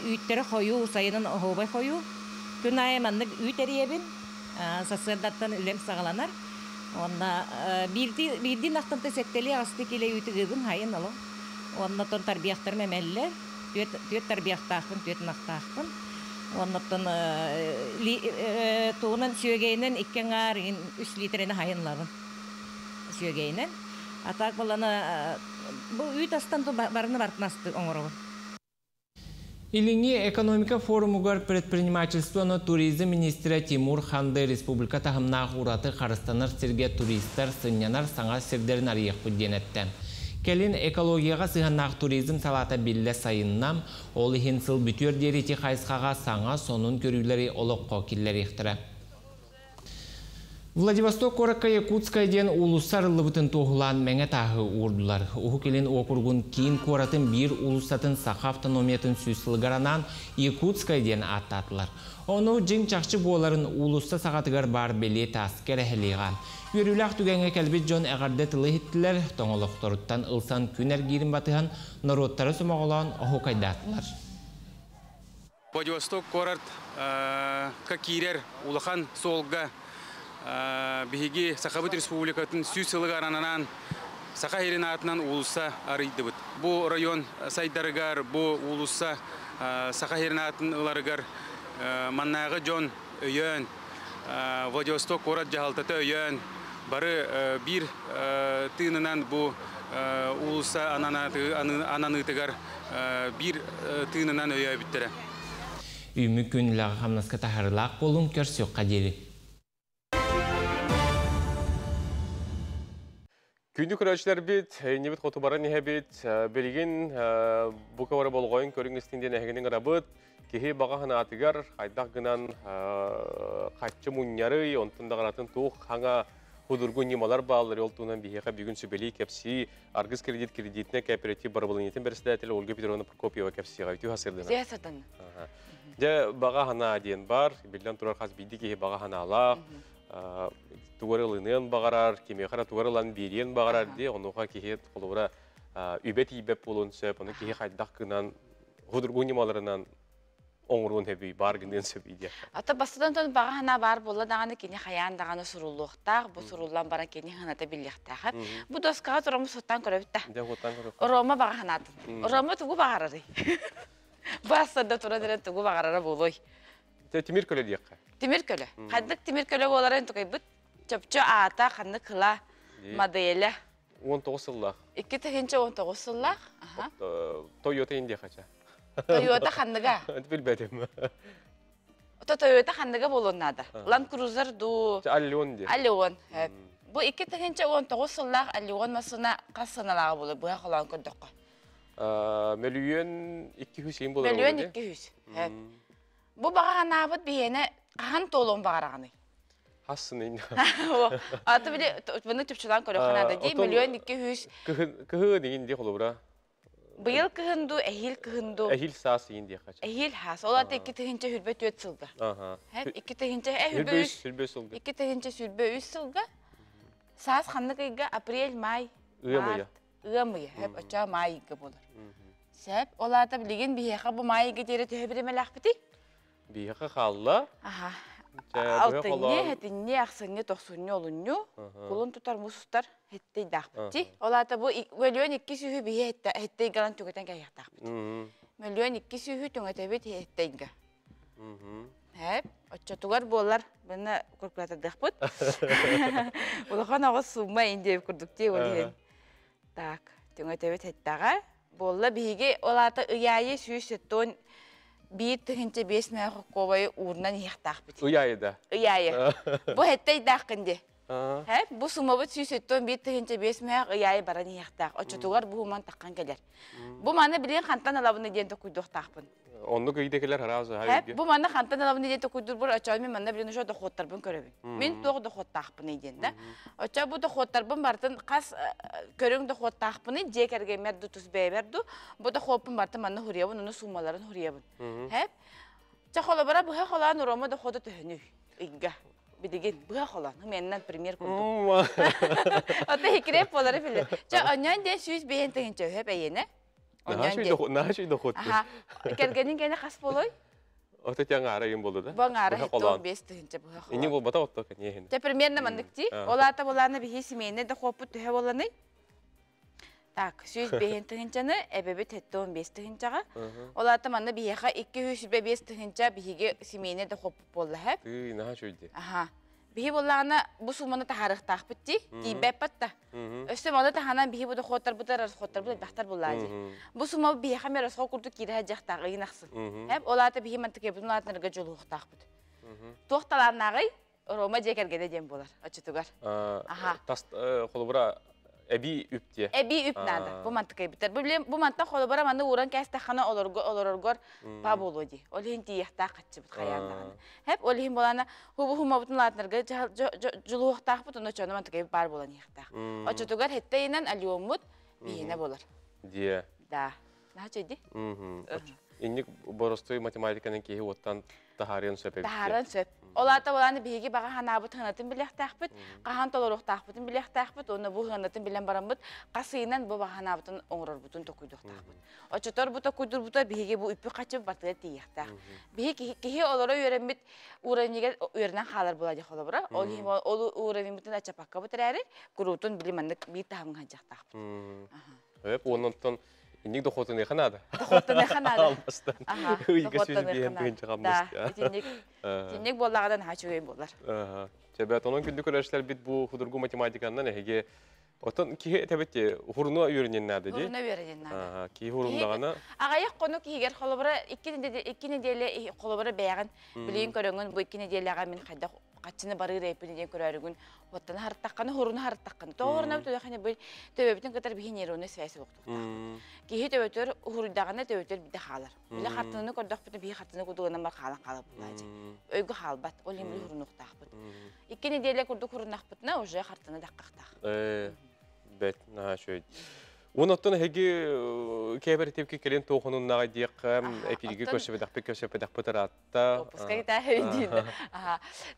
Üytleri koyu, sayının hobay koyu. Gün aymanlık üyt eriyebin. Sasırdattan ülem sağlanar. Onda bir naqtan tesetteli astık ile üytü gıgın hayın alın. Ondan tarbiyaktar memeller, tüet tarbiyaktaxpın, tüet naqtaxpın. Ondan tuğunun süyegeyinen 2 ağarın 3 litreni hayınlavın süyegeyinen. Atak balana bu üyt astan barını bartnastı oңоровын. Илинги экономика форумугар предпринимательствоно туризм министра Тимур Ханды республика тахымнақ ураты қарыстанар серге туристер сынянар саңа сердерін арияқ бүдденеттен. Келин экологияға сығаннақ туризм салата билле сайыннам, ол ихин сыл бүтер дерети қайсқаға саңа сонун көрілері олыққа келлер ектірі. Владивосток Коракка Якутская ден улуссар лыбытын тоғылан мәңе тағы урдулар. Уху келин окургун кейін коратын bir улуссатын сақа автономиятын сүйсілгаранан Якутская ден аттатылар. Оны жин чақчы боларын улусса сағатыгар бар беле таскер әхілеған. Үйрілақ түгенге кәлбет жон әғарды тылы хеттілер, тоңылықтырыттан ылсан күнер герін батыған народтары сумағылан оғы кайдатылар. Владивосток Корат какирер улахан солга биһиги Сахабыт Республикатын сүйсілігі арананан Саха херинатынан улуса арыйдыбыт. Бу район сайдарыгар, бу улуса Саха херинатын ыларыгар маннағы жон өйен, Владивосток Корат жағалтаты өйен, бары bir тыынынан бу улуса ананытыгар bir тыынынан өйе біттірі. Үймі күніліға қамнасқа тахарылақ болун көрсек қадері. Күнді көрәшілер бет, небет қотубары неге бет, белген бұқавары болғойын көріңістіңден әгенің арабыт, кеге баға ғана атығар, қайдақ ғынан қатшы мұняры, онтында ғанатын туқ қаңа худургу немалар бағалар олтуынан бейеға бүгін сөбелей кәпсі, арғыз кредитіне кооператив барабылынетін бірістәтілі Ольга Петровна Прокопьева кәпсіға өту хасырдына. Зиясатын. Баға ғана аден бар, белден тұрар қаз бейді кеге баға ғана алақ, тугарылынын бағарар, кемеқара тугарылан берен бағарар де, онуға кеге қолуыра үбет ебеп болуын сөп, оны кеге қайдақ күнан худургу немаларынан оңыруын әбей бар күнден сөп иде. Ата бастыдан тон баға ғана бар болы дағаны кене қаян дағаны сұрулуқтақ, бұл сұрулан бара кене ғаната біліқтағы. Бұл доскаға тұрамы соттан көрәбітті. Рома баға ғанатын. Рома тұғы бағарары. Бастыда тұра дәрен тұғы бағарары болой. Темир көлі дейққа? Темир көлі. Қаддық темир көлі боларын тұқай бұд. Чөпчө ата қанды қыла моделі. 19 сыллақ. 19 сыллақ. Toyota инде қача? Toyota қандыға? Білбәдім. Toyota қандыға болуынады. Land Cruiser ду... Аллион де. Аллион. Бұл 2019 сыллақ Аллион масына қас сыналағы болу. Бұға қолан көрдіққа. Миллион 200 болар. Миллион 200. Бұл бағаған абыд бейені қаған толуын бағарағаны. Хасын ин. Аты біле, бұны түпшілан көрі қанады дей, миллион 200. Кығы деген де қолы бұра? Быйыл кыһынду, эхил кыһынду. Эхил саас ин дия кача. Эхил хас. Олар да 2 тыгынча хүрбе 4 сылга. Ага. Хәп 2 тыгынча хүрбе 3 сылга. 2 тыгынча хүрбе 3 сылга. Саас ханныгыга апрель, май. Ыямыя. Ыямыя. Хәп ача майга булар. Сәп оларда билген бияха бу майга тере төберемеләх бити. Бияха халла. Ага. Алтынне, хәтинне, аксынне, тохсунне олунну. Кулун тутар мусустар хеттей дахбити. Оларда бу миллион 2 сүйү бие хеттей галан түгетен каяктахбити. Миллион 2 сүйү түгетебит хеттейга. Хәп, отчатугар болар, бана корпоратадахбыт. Улахан агыс сумма инде курдукте олен. Так, түгетебит хеттага. Болла биге оларда ыяйы сүйүсеттон бир тыгынча 5 мыңга ковай урнан яктахбит. Ыяйда. Ыяйы. Бу хеттей дахкынде. Хәп, бу сумабыт сүйсеттон бир тыгынча 5 мыңга ыяйы баран яктах. Отчатугар бу ман таккан келер. Бу маны билен хантан алабыны ден токуйдуктахпын. Онны күйдекелер харазы хайги. Бу маны хантан алабыны ден токуйдурбур, ача мен манда билен ошо дохоттарбын көрөбүн. Мен тог дохоттахпын иден да. Ача бу дохоттарбын бартын кас көрөң дохоттахпын, жекерге мерду тус беберду. Бу дохоппун бартын маны хуриябын, уну сумаларын хуриябын. Хәп. Чахола бара бу халан рома доходу төнү. Игга. Бидеген бу халан менен пример курду. Ата хикреп болары биле. Ча аньян де сүз бейен тегенче хеп әйене. Нахачы дохот. Аха. Кергенин гене кас болой. Ата тяңа арайын болды да. Баңары хето 5 тегенче бу халан. Ини бу бата отто кен ехин. Те примерно мандыкти. Олата боланы бихи семейне де хопу төһө боланы. Так, сүз бейен тегенчені эбебет хетто 15 тегенчага. Олата манда бихиха 205 тегенче бихиге семейне де хопу болла хеп. Ый, нахачы үйде. Аха. Бихи боллағына бұ суманы тахарықтақ бітті, кейбәп бәтті. Өсті маны таханан бихи бұды хоттар бұдар, бәқтар боллады. Бұ сумабы бихи қамер осқа күрді кейді жақтағы иынақсын. Әп, олаты бихи манты кебізін олатынырға жолу ұқтақ бұд. Тоқталарнағы Рома жекергеде дем болар, очытугар. Таст қолыбыра әбі үпте. Әбі үп нады, бұ манты кебітер. Бұ манты қолыбыра маны уран кәстіқаны олоргор па болуди. Олхин тияқтақ қатшы бұд қаяндағаны. Hep olihim bolana hubu butun latnarga juluqtaq butun çonu mantıqay bar bolan yaqtaq. Oçutugar hetteynen alyomut bihine bolar. Diye. Da. Naçedi? İnnik borostoy matematika'nın kehi ottan taharın söp. Taharın söp. Olata bolanı bihigi baga hanabut hanatın bileqtaqbıt, qahan toloroqtaqbıtın bileqtaqbıt, onu bu hanatın bilen barambıt, qasıynan bu baga hanabutun oңрор butun tokuydaqtaqbıt. Oçutor bu tokuydur buta bihigi bu üpü qaçıp bartıya tiyaqtaq. Bihigi kehi olara öğrenbit uğraniger öğrenen xalar boladı xolabıra. Olhim olu uğranimbitin açapaqqa butarari, kurutun bilimanlık bir tahamın hacaqtaqbıt. Hep ondan İnnik doxotun yaxanadı. Doxotun yaxanadı. Almastan. Uyga sözü biyen tügінші qammasın. Tinnik bollağadan haçuğayın bollar. Çebet onun gündük öğrenciler bit bu hudurgu matematikandan ege otan ki tebette hurunu öğrenen nadı di. Hurunu öğrenen nadı. Ki hurundağına. Ağayaq qonu ki higer xolabıra iki nedeli xolabıra beğen bileyin köröngün bu iki nedeliğe min xayda qaçını barı reypini den körörügün ottan hartaqanı hurunu hartaqanı. Doğruna bütün xane bu töbebitin kadar bihin yerone svesi boqtu. Ki töbetör hurudağına töbetör bir de xalar. Bile xartını kördük bütün bir xartını kuduğuna mar xalan qalıb bulacı. Öygü xalbat olim bir hurunu qtaqbıt. İki nedeliğe kurduk hurunaqbıtna oje xartını daqqaqtaq. Bet na şöyle. Ondan hegi keber tepki kelen toğunun nağı diye epilgi köşepedak pıtaratta. Paskayı da heydi.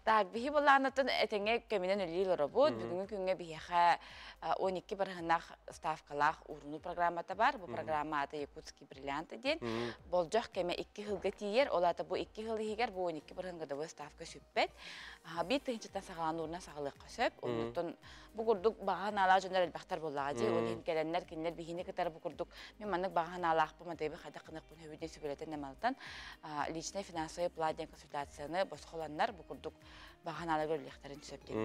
Tak bihi bolanatın etenge keminen ölüyor bu. Bugün günge biha 12 barhınaq stavkalaq urunu programata var. Bu programata Yakutski Brilliant den. Bolcaq keme 2 yılga tiyer. Olata bu 2 yıl higer bu 12 barhınqada bu stavka süppet. Bir tınçıtan sağlan uruna sağlıqqa söp. Ondan bu kurduk bağanalar jönel baxtar bollağacı. Onun gelenler kinler bihine kadar bu kurduk. Men manık bağanalar bu madde bir xada qınıq bu hüvide sübületen nemaltan. Личный финансовый план консультацияны босқоланнар bu kurduk bağanalar görülüklerin söp den.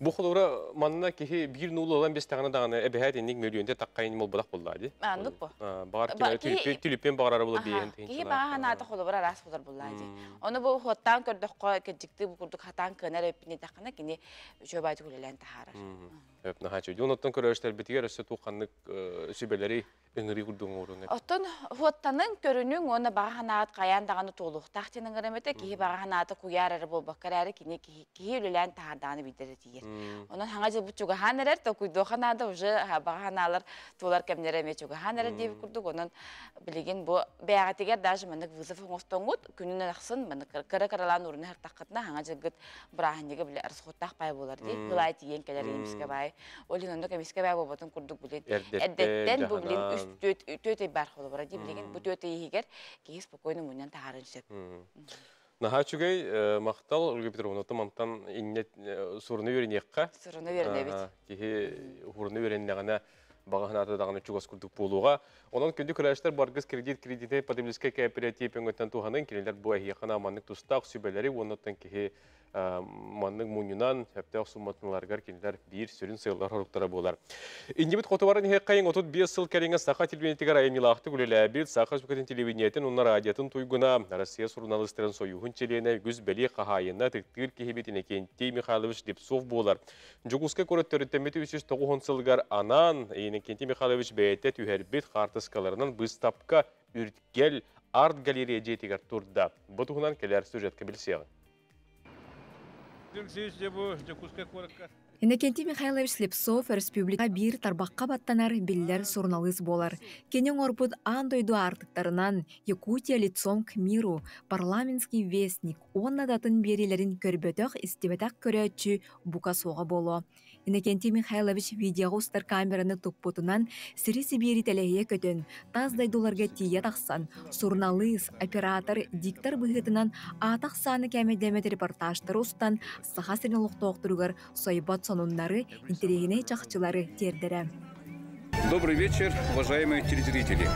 Bu xolora manna ki bir nulu olan 5 tane dağını ebehet enlik milyonda taqqayın mol bulaq bolladı. Anlık bu. Bağır ki tülüpen bağırara bula biyen. Ki bağanata xolora ras bular bolladı. Onu bu hottan gördük kecikti bu kurduk hatan kenar öpini taqana kini şöbaydı kulelen taharar. Nahaçı. Yonottan köröşler bitiger öse tuğanlık sübeleri öngüri kurduğun uğrunu. Oton huottanın körünün ona bahanaat kayan dağını toluq. Tahtinin gırımete ki bahanaatı kuyararı bol bakararı ki ülülen tahardanı bildirir diyer. Onun hangacı bu çuga haneler da kuydu hanada ucu bahanalar tuğlar kemlereme çuga haneler diye kurduk. Onun bilgin bu beyagatiger dajı manık vızıfı ngostoğut günün aksın manık kara karalan uğrunu her takıtına hangacı gıt bırahanıga bile arası xottaq pay bolar diye. Hılay tiyen keler yemiske bay. Olin onda kemiske bay bobatın kurduk bilin. Erdetten bu bilin töte barxolu bara diye bilin. Bu töte yiger ki spokojno munyan taharın şep. Nahaçugay maqtal ulgu bitir onu tamamtan innet sorunu öğreniyekka. Sorunu öğrenebit. Ki hurunu öğrenneğine бағанаты дағаны чугас күрдік болуға. Онан күнді күрәштер баргыз кредитіне потребительский кооператив өңгөттен туғанын келелер бұл әйеқана аманның тұстақ сүбелері, онаттан кеге манның мұнынан әптәқ суматынларғар келелер бір сөрін сыйлар хорықтары болар. Индебіт қотыварын хеққайын 35 сыл кәріңіз сақа телевинетігер айымилақты күлелі әбіл сақа сүкетін телевинетін, онна радиятын туйгуна, Россия журналистерін сойуғын челені күз бәлі қағайына тіктігір кехебетіне Кенттей Михайлович Лепсов болар. Жүгізгі көріттөріттеметі 309 сылғар анан, Кенттей Михайлович бәйетті түйәрбет қартысқаларынан бұстапқа үрткел арт галерея жетігер тұрда. Бұтығынан келер сюжетке білсеғын. Иннокентий Михайлович Лепсов республика бир тарбаққа баттанар биллер журналист болар. Кенен орбут андойду артыктарынан Якутия лицом к миру, парламентский вестник, онна датын берилерин көрбөтөк истебетак көрөтчү бука соға боло. Иннокентий Михайлович видеогустар камераны туппутунан сириси бери телеге көтөн, таздайдуларга тие тақсан, журналист, оператор, диктор быгытынан атақ саны кәмедемет репортаждар устан саха сирнелуктоктуругар сойбат сонуннары интерегине чакчылары тердере. Добрый вечер, уважаемые телезрители.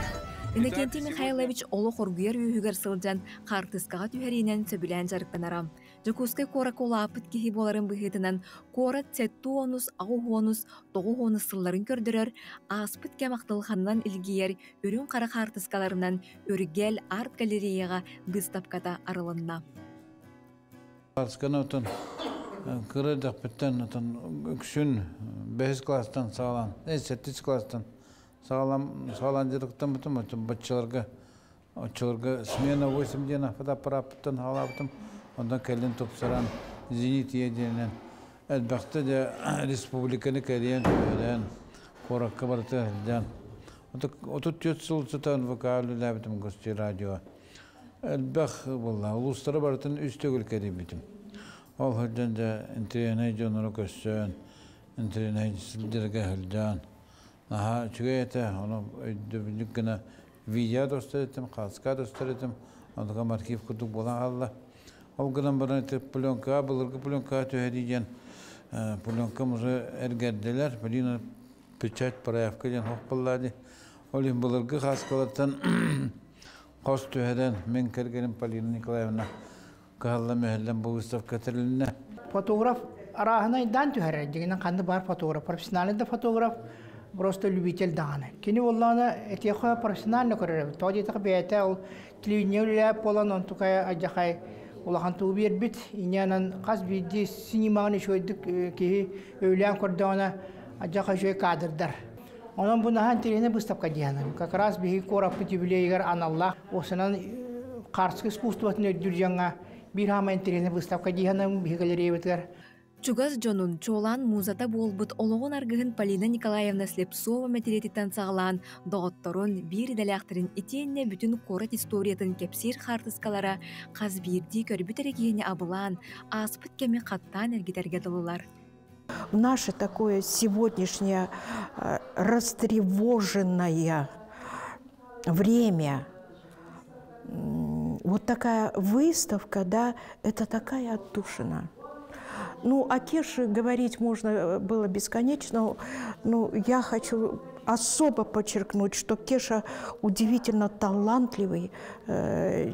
Иннокентий Михайлович олы хоргуер үйігер сылжан қартысқаға түйерінен сөбілән жарықтанара. Жокускай кора кола апыт кехи боларын бұхетінен кора цетту онус, ағу онус, тоғу онус сылларын көрдірер, аспыт кәмақтылғаннан ilgiyer өрін қара қартысқаларынан өргел арт галереяға бұстапката арылынна. Қартысқаны отын кыры дақпыттан үксін 5 кластан сағалан, 7 кластан сағалан жырықтан бұтым, бачыларға смена 8 дена фотоаппараттан халаптым, ондан кәлін топсаран зенит еденен. Әлбәқті де республиканы кәлен төлен, қораққа барты әлден. 34 сыл сұтан вокалу ләбітім көсті радио. Әлбәқ болла, ұлыстары бартын үстігіл кәді бітім. Ол хөлден де интернет жоныры көссен, интернет сілдерге хөлден. Наха чүге еті, оны өйді білік гіна видео достар етім, қалысқа достар етім, ондыға архив күрдік болан қалла. Ол гынан баран етіп пленка, бұлырғы пленка түйериден, пленка мұзы әргерделер, білін печать проявка ден хоқ бұллады. Олин бұлырғы қасқалаттан қос түйерден мен кәргенім Полина Николаевна Кахалла мәхеллен бұл выставка тіріліне. Фотограф арахына дан түйәрі, дегенен қанды бар фотограф, профессиональный фотограф, просто любитель даны. Кені олланы этеха профессионально көрер. Тоди так бейте ол телевидение полан он tukaya ажахай улахан туу бербит. Инянан қаз биди синеманы шойдык ки өлән көрдәна ажахай шой кадрдар. Onun bundan terine выставка диянам. Как раз биги корап юбилейгер аналлах осынан қарсық искусствотын өддүржаңа bir hama terine выставка диянам биги галерея битер. Чугас жонун чолан музата болбут олоғын аргыгын Полина Николаевна Слепцова мәтеретиттен сағылан доғытторун бир дәләқтірін етенне бүтін корат историятын кепсир хартыскалара қаз бирди көрбітерегені абылан, аспыт кеме қаттан әргетерге дылылар. В наше такое сегодняшнее растревоженное время вот такая выставка, да, это такая отдушина. Ну, о Кеше говорить можно было бесконечно, но я хочу особо подчеркнуть, что Кеша удивительно талантливый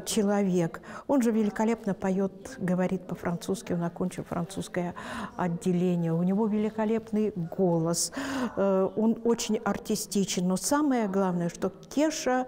человек. Он же великолепно поет, говорит по-французски, он окончил французское отделение. У него великолепный голос, он очень артистичен. Но самое главное, что Кеша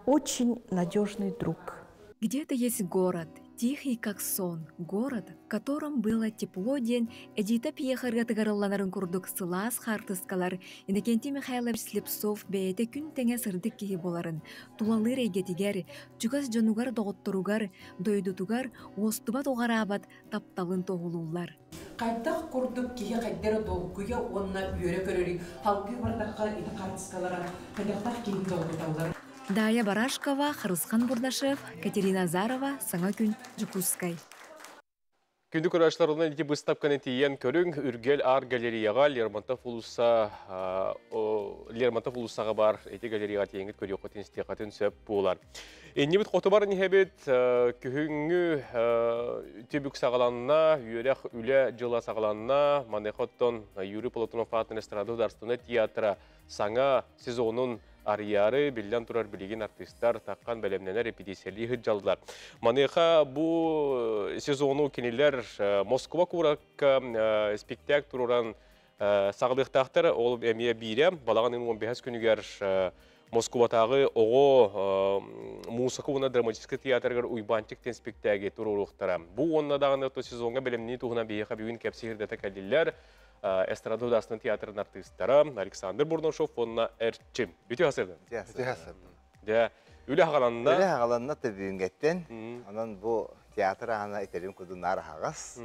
очень надежный друг. Где-то есть город, тихий как сон, город, в котором было тепло день, Эдита Пьехарга тыгарылланарын курдук сылаас хартыскалар, Иннокентий Михайлович Слепцов бәйті күн тәңе сырдык кеге боларын, тулалыр әйгетігер, чугас жонугар доғыттыругар, дойдутугар, остубат оғарабат, тапталын тоғылулар. Қайдақ курдук кеге қайдары долгуя онна үйері көрері, халғы бардаққа иді қартыскалара, қайдақтақ кеге долгутаулар. Дая Барашкова, Харысхан Бурдашев, Катерина Зарова, Саңа күн, Жукускай. Күнді көрәшілерінен ете бұстапқан етейен көрің үргел ар галереяға Лермонтов улысаға бар еті галереяға тейінгіт көрі қотын стеқатын сөп болар. Енебіт қоты бар нехебет күхіңі төбік сағаланына, үйерек үлі жыла сағаланына, манеқоттон Юрий Полотунов атын эстраду дарстыны театра саңа сезонын арыяры білден тұрар білеген артисттар таққан бәлемнені репетициялы ғыджалдылар. Манеха бұл сезону кенелер Москва күракка спектак тұруран сағылықтақтар ол әмия бейрем. Балағанын 15 күнігер Москватағы оғы мусақуына драматический театргар уйбанчиктен спектаги тұрурықтара. Бұл оннадағын сезонға бәлемнені туғына бейеқа бүйін кәпсігірдеті кәлділер. Эстраду дастын театрын артистары Александр Бурношов, онна әрчім. Бүті хасырдың? Бүті хасырдың. Үлі хағаланына? Үлі хағаланына тәбүйінгеттен. Онын бұл театр ағана етерім күді нар хағас.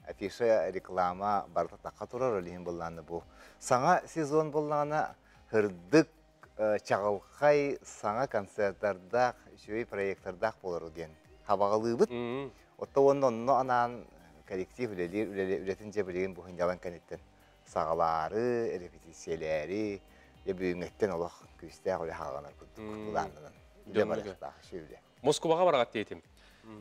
Афиша реклама барда таққа тұрар өлейін болғаны бұл. Саңа сезон болғаны хырдық чағылқай саңа концерттардақ, жөй проекттардақ болыр ген. Хабағалы бұд. Отта оның анан коллектив үлетінше білеген бұхын жалан кәнеттен. Сағалары, репетициялары, бүйінгеттен олық күстәқ өлі хағанар күлдіғанынан. Үлі барықтағы шөлі. Москваға барағат дейтім?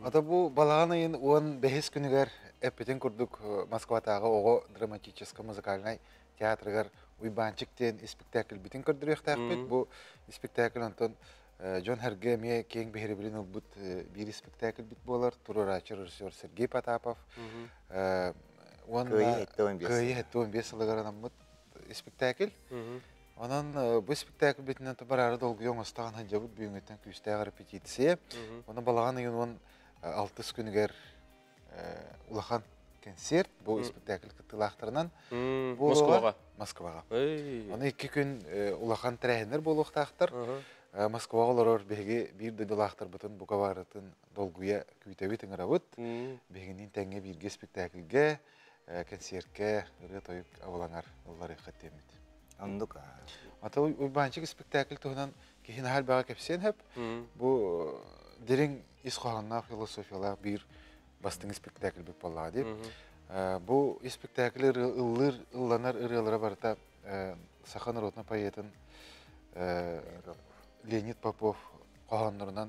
Ата бұл балағанайын он 5 күнігер әппетен күрдік Москватағы оғы драматическа музыкальный театрығар уйбанчиктен спектакль бітін көрдірек тәқпет. Бұл спектакль онтон Джон Хергеме кең бехері білін ол бұд бір спектакль бит болар. Турурачы режиссер Сергей Потапов. Күйі хетті 15 сылығарынан бұд спектакль. Онан бұл спектакль бетінен барары долғы оңыстаған ханжа бұд бүйінгеттен күстәғі репетиция. Оны балаған үйін 6 күнігер ұлақан концерт. Бұл спектакль күттілақтарынан. Москваға? Москваға. Оны 2 күн ұлақан тәрәхендер бұл ұқтақтар. Москваға олар бәге бір дөділақтар бұтын бұқаварытын долгуя күйтәбі тіңірі бұд. Бәгінен тәңе бірге спектакльге, концертке үрі тойып авалаңар олар еқаттемет. Андық. Ата ұйбанчық спектакль тұғынан кейін әл баға кәпсен әп. Бұл дерің исқоғанна философиялар бір бастың спектакль бүк болаға деп. Бұл спектакль ұлланар ұрылары барыта Сахан Ротна поэтын Леонид Попов қоғанларынан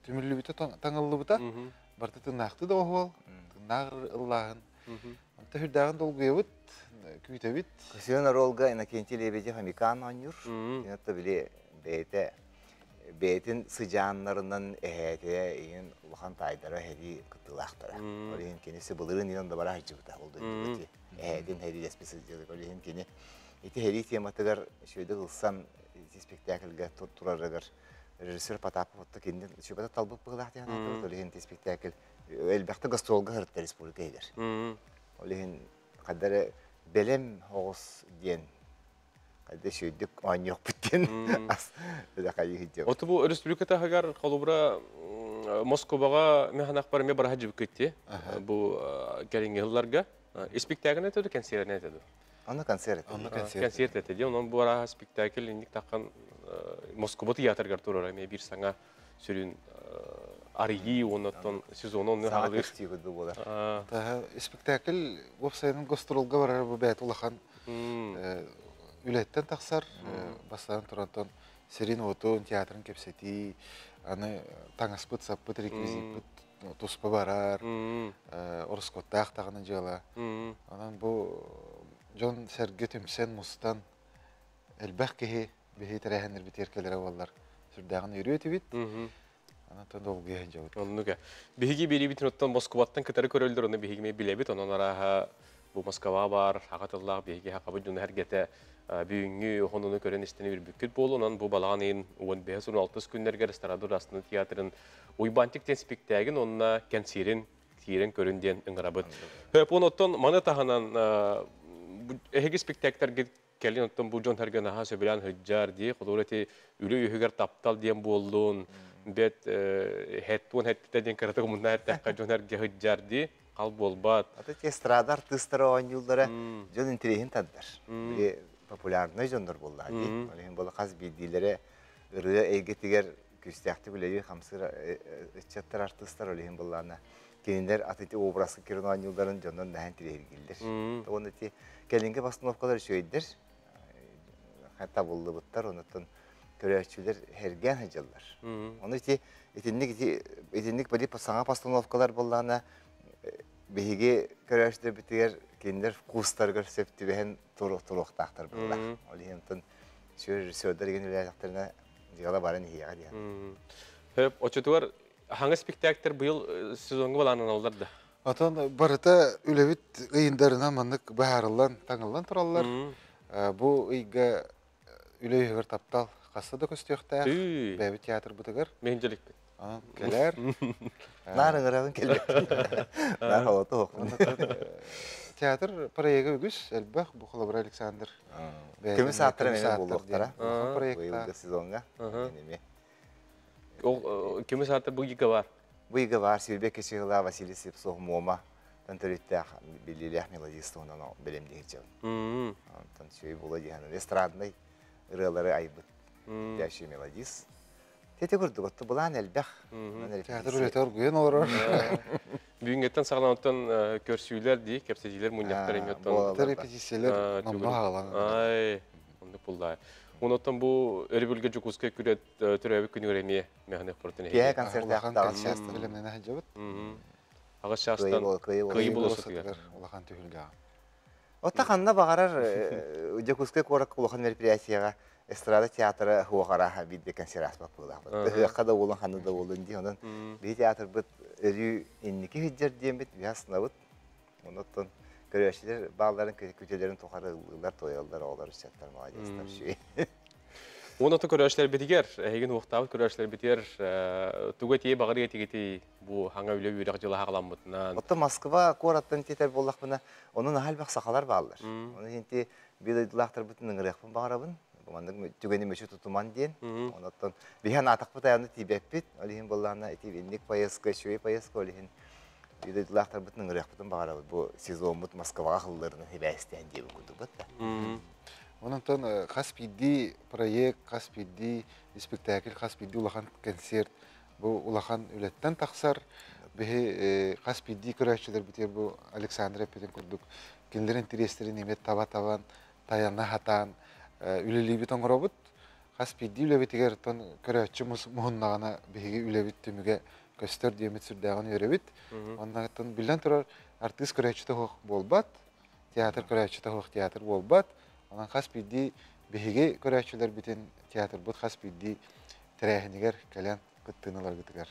түмірлі біті таңылы біті. Барты тыңнақты да оғыл, тыңнағыр ұллағын. Анта хүрдағын долғы өт, күйті өт. Күсіон ролға Иннокентий Лебедев Хамикан ойныр. Инатта біле бәйтін сыжанларынан әхәте ең ұлған тайдары әді күттілақтары. Олеген кенесі бұлырын ең да бара хачы бұта олды. Әхәден әді дәспесі жедік. Олеген кені еті әді тематығар шөйді ғылсан спектакльге турарыгар режиссер Потапов отта кенден шөбата талбык бұғылақты яна олеген спектакль әлбәқті гастролға ғыртты республика едер. Олеген қадары белем оғыз ден қады шөйдік ойнық бүттен Оты бұл республиката ғагар қалубыра Москваға механақ барыме бара жібік кетті. Бұл кәрінгі ғылларға спектакль әтеді, концерт әтеді? Оны концерт. Концерт әтеді. Онын бұл ара спектакль ендік таққан Москва театргар тұрыр. Бір саңа сүрін арыйы, онаттан сезон оны ғалыр. Саңа көстегі болар. Спектакль веб-сайының гастролға барар бұл бәйт ұлақан үлеттен тақсар. Бастаған тұрантан Серин Отон театрын кепсеті, аны таңаспыт, саппыт, реквизит туспа барар, орыскоттақ тағының жала. Анан бұл Джон Серге Түмсен Мустан әлбәқ кеге бейі тәрәхендер бітер келері олар сүрдәғын үйрі өті бит. Анатан долғы ген жауыд. Оннуға. Бейгі бері бітін оттан Москваттан кітары көрілдір, оны бейгіме біле бит. Онын араға бұл Москва бар, ағатыллағы бейгі хақабы жүні әргеті Büyüngü honunu kören isteni bir büküt bolu, ondan bu balağın eyin 15-16 günlerge Estradur Asını Tiyatrın uybantik tenspiktägin onunla kensirin tiren köründen ıngırabıt. Höp onotton mana tahanan ehegi spektakler kelin otton bu jon hergen aha söbelen hıccar diye kodoleti ülü ühüger taptal diyen bolluğun bet hettun hette den karata komunna hette jon herge hıccar diye kal bolbat. Ata estrada artistları on yıllara jon intelihin tadlar. Popülerliğine jondur bollar diye. Olehin bola kaz bildilere ırığı eygetiger küstahti bileyi hamsır çattar artistlar olehin bollarına. Kendiler ateti obrazı kirin on yılların jondan dahan tire ilgilidir. Onu ti kelinge bastanovkalar şöydir. Hatta bollu butlar ondan köreççiler hergen hacallar. Onu ti etinlik bari sana bastanovkalar bollarına behige köreçler bitiger kendiler kustargar septi behen torok tahtır bollar. Olihimton şöyle söyler gen ülayaklarına digala baran hiyaga diye. Hep oçutuvar hangi spektakler bu yıl sezonga balanan olurdu? Atan barata ülevit ıyındarına manlık baharılan, tanılan turallar. Bu ıyga üleviğer taptal kasa da köstüyokta. Bäbi teatr butugar. Mehincelik bit. Keler. Narın ırağın kelbek. Nar havata hoq. Teatr proyegi ügüs, elbaq, bu Xolabır Aleksandr. Kimi saatlara mene bulduqtara? Proyekta. Sezonga. Kimi saatlar bu yıga var? Bu yıga var. Silbek Keşihila, Vasili Sipsov, Moma. Tantarıtta belirli melodisi ondan belim diyeceğim. Tan şöyle bula diye estradında ırıları aybıt. Yaşlı melodis. Tete kurduk otu bulan elbaq. Teatr üretör güyen olur. Büyüngetten sağlanıktan körsüyler diye, kepseciler munyaklar emiyottan. Repetisiyeler namlu ağalan. Ay, onu pullay. Onottan bu Eribülge Cukuska küret türevi günü göremiye mehane portine. Piye konserde Ağalan şahsta bilemene hacabıt. Ağaç şahstan kıyı bulası diyor. Olakan tühülge. Otta kanna bağırar Cukuska korak kulakan merpiyasiyaga estrada teatrı huakara bir de konser asmak bulah. Hıkada olun hanıda olun diye ondan bir teatr bit eri inniki hiccer diye bit bir sınavıt. Ondan köreşler bağların kötülerin tokarılar toyallar olar işletler maliyetler şey. Ondan köreşler bitiger. Hegen uqtav köreşler bitiger. Tugetiye bağırı etiketi bu hanga öyle yürek jıla haqlanmıtından. Otta Moskva korattan teter bollaq buna onun hal baq saqalar bağlar. Onu enti bir de dilaqtır bütün ngıraqpın bağırabın. Bumandık tügeni meşhur tutuman diyen. Ondan bihan atak butayanı tibepit. Olihin bollarına eti binlik payaska şöyle payaska olihin. Bir de dilaqtır bütün ngıraqpın bağırabın. Bu sezonmut Moskva akıllarının hibesten diye okudu butta. Ondan Kaspidi proyek, Kaspidi spektakl, Kaspidi ulakan konser. Bu ulakan ületten taksar. Behe Kaspidi köreççiler biter bu Aleksandr Epet'in kurduk. Kendilerin interesleri nimet taba-taban, tayanna hatan. Üleli bit oңorobut. Kaspidi ülebitiger ton köreççi muhunnağına behe ülebit tümüge köster diyemet sürdağını örebit. Ondan ton bilden turar artist köreççi hoq bolbat. Teatr köreççi hoq teatr bolbat. Ondan Kaspidi behege köreççiler biten teatr bot Kaspidi terehiniger kelen kıttığınalar gıtıgar.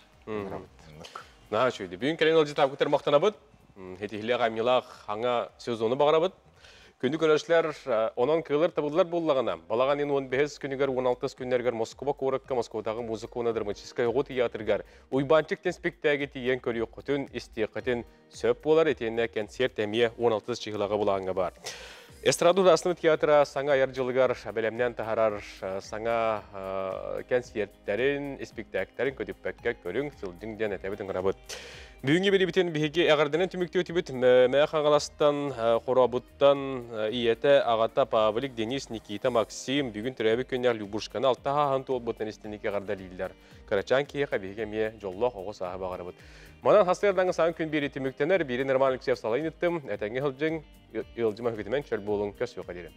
Na şöyle. Büyün kelen olcu tabi kutar maqtanabıt. Hetihile qaymilaq hanga sezonu bağırabıt. Күнді көрәшілер онан кылыр табылар боллағана. Балаған ен 15 күнігер, 16 күнергер Москва коракка, Москвадағы музыкона-драматическая ғот театргар. Уйбанчиктен спектаге тиен көрі құтын, истеқатын сөп болар етеніне концерт әмие 16 чиғылаға болағанға бар. Эстраду Асны театра саңа яржылыгар бәлемнен тахарар саңа концерттерин, спектактерин көтіппәкке көрің сылдыңден әтәбетін ғырабыт. Бүгінгі бері бітен бігі әғардынан түмікті өтібіт мәяқан қаластан, қорабыттан, иеті, ағата, Павлик, Денис, Никита, Максим, бүгін түрәбі көнер Любушканы алтаға ғанты ол бұттан істенеке ғарда лейлер. Карачан кейеқа бігі ме жоллақ оғы сағы бағарабыт. Манан хастырдардан саңын күн бері түміктенер, бері нормалік сеп салайын еттім, әтәңге ғылжың, елжіма хүкетімен чөл болуң көс өқ әдері.